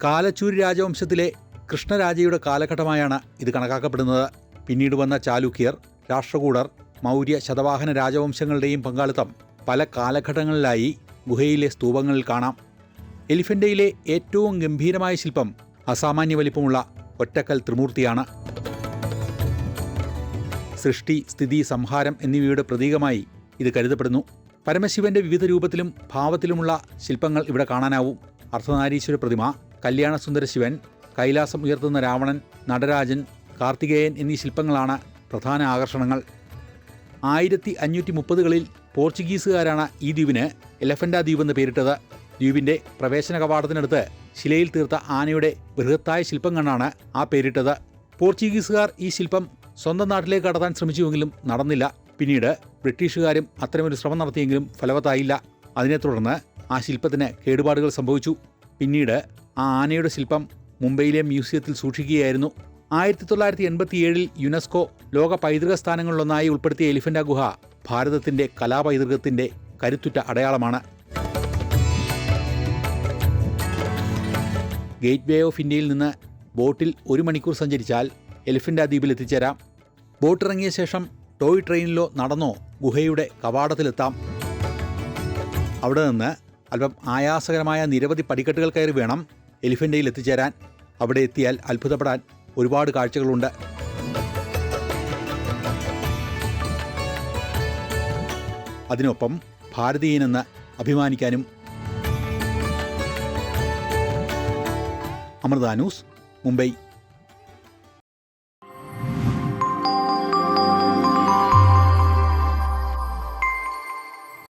കാലച്ചൂരി രാജവംശത്തിലെ കൃഷ്ണരാജയുടെ കാലഘട്ടമായാണ് ഇത് കണക്കാക്കപ്പെടുന്നത്. പിന്നീട് വന്ന ചാലുക്യർ, രാഷ്ട്രകൂടർ, മൗര്യ, ശതവാഹന രാജവംശങ്ങളുടെയും പങ്കാളിത്തം പല കാലഘട്ടങ്ങളിലായി ഗുഹയിലെ സ്തൂപങ്ങളിൽ കാണാം. എലിഫന്റയിലെ ഏറ്റവും ഗംഭീരമായ ശില്പം അസാമാന്യ വലിപ്പമുള്ള ഒറ്റക്കൽ ത്രിമൂർത്തിയാണ്. സൃഷ്ടി, സ്ഥിതി, സംഹാരം എന്നിവയുടെ പ്രതീകമായി ഇത് കരുതപ്പെടുന്നു. പരമശിവന്റെ വിവിധ രൂപത്തിലും ഭാവത്തിലുമുള്ള ശില്പങ്ങൾ ഇവിടെ കാണാനാവും. അർദ്ധനാരീശ്വര പ്രതിമ, കല്യാണസുന്ദര ശിവൻ, കൈലാസം ഉയർത്തുന്ന രാവണൻ, നടരാജൻ, കാർത്തികേയൻ എന്നീ ശില്പങ്ങളാണ് പ്രധാന ആകർഷണങ്ങൾ. 1530കളിൽ പോർച്ചുഗീസുകാരാണ് ഈ ദ്വീപിന് എലഫന്റ ദ്വീപ് എന്ന് പേരിട്ടത്. ദ്വീപിന്റെ പ്രവേശന കവാടത്തിനടുത്ത് ശിലയിൽ തീർത്ത ആനയുടെ ബൃഹത്തായ ശില്പം കണ്ടാണ് ആ പേരിട്ടത്. പോർച്ചുഗീസുകാർ ഈ ശില്പം സ്വന്തം നാട്ടിലേക്ക് കടത്താൻ ശ്രമിച്ചുവെങ്കിലും നടന്നില്ല. പിന്നീട് ബ്രിട്ടീഷുകാരും അത്തരമൊരു ശ്രമം നടത്തിയെങ്കിലും ഫലവത്തായില്ല. അതിനെ തുടർന്ന് ആ ശില്പത്തിന് കേടുപാടുകൾ സംഭവിച്ചു. പിന്നീട് ആ ആനയുടെ ശില്പം മുംബൈയിലെ മ്യൂസിയത്തിൽ സൂക്ഷിക്കുകയായിരുന്നു. 1987 യുനെസ്കോ ലോക പൈതൃക സ്ഥാനങ്ങളിലൊന്നായി ഉൾപ്പെടുത്തിയ എലിഫന്റ ഗുഹ ഭാരതത്തിന്റെ കലാപൈതൃകത്തിന്റെ കരുത്തുറ്റ അടയാളമാണ്. ഗേറ്റ് വേ ഓഫ് ഇന്ത്യയിൽ നിന്ന് ബോട്ടിൽ 1 മണിക്കൂർ സഞ്ചരിച്ചാൽ എലിഫന്റ ദ്വീപിൽ എത്തിച്ചേരാം. ബോട്ടിറങ്ങിയ ശേഷം ടോയ് ട്രെയിനിലോ നടന്നോ ഗുഹയുടെ കവാടത്തിലെത്താം. അവിടെ നിന്ന് അല്പം ആയാസകരമായ നിരവധി പടിക്കെട്ടുകൾ കയറി വേണം എലിഫന്റയിൽ എത്തിച്ചേരാൻ. അവിടെ എത്തിയാൽ അത്ഭുതപ്പെടാൻ ഒരുപാട് കാഴ്ചകളുണ്ട്. അതിനൊപ്പം ഭാരതീയനെന്ന് അഭിമാനിക്കാനും. അമൃത ന്യൂസ്, മുംബൈ.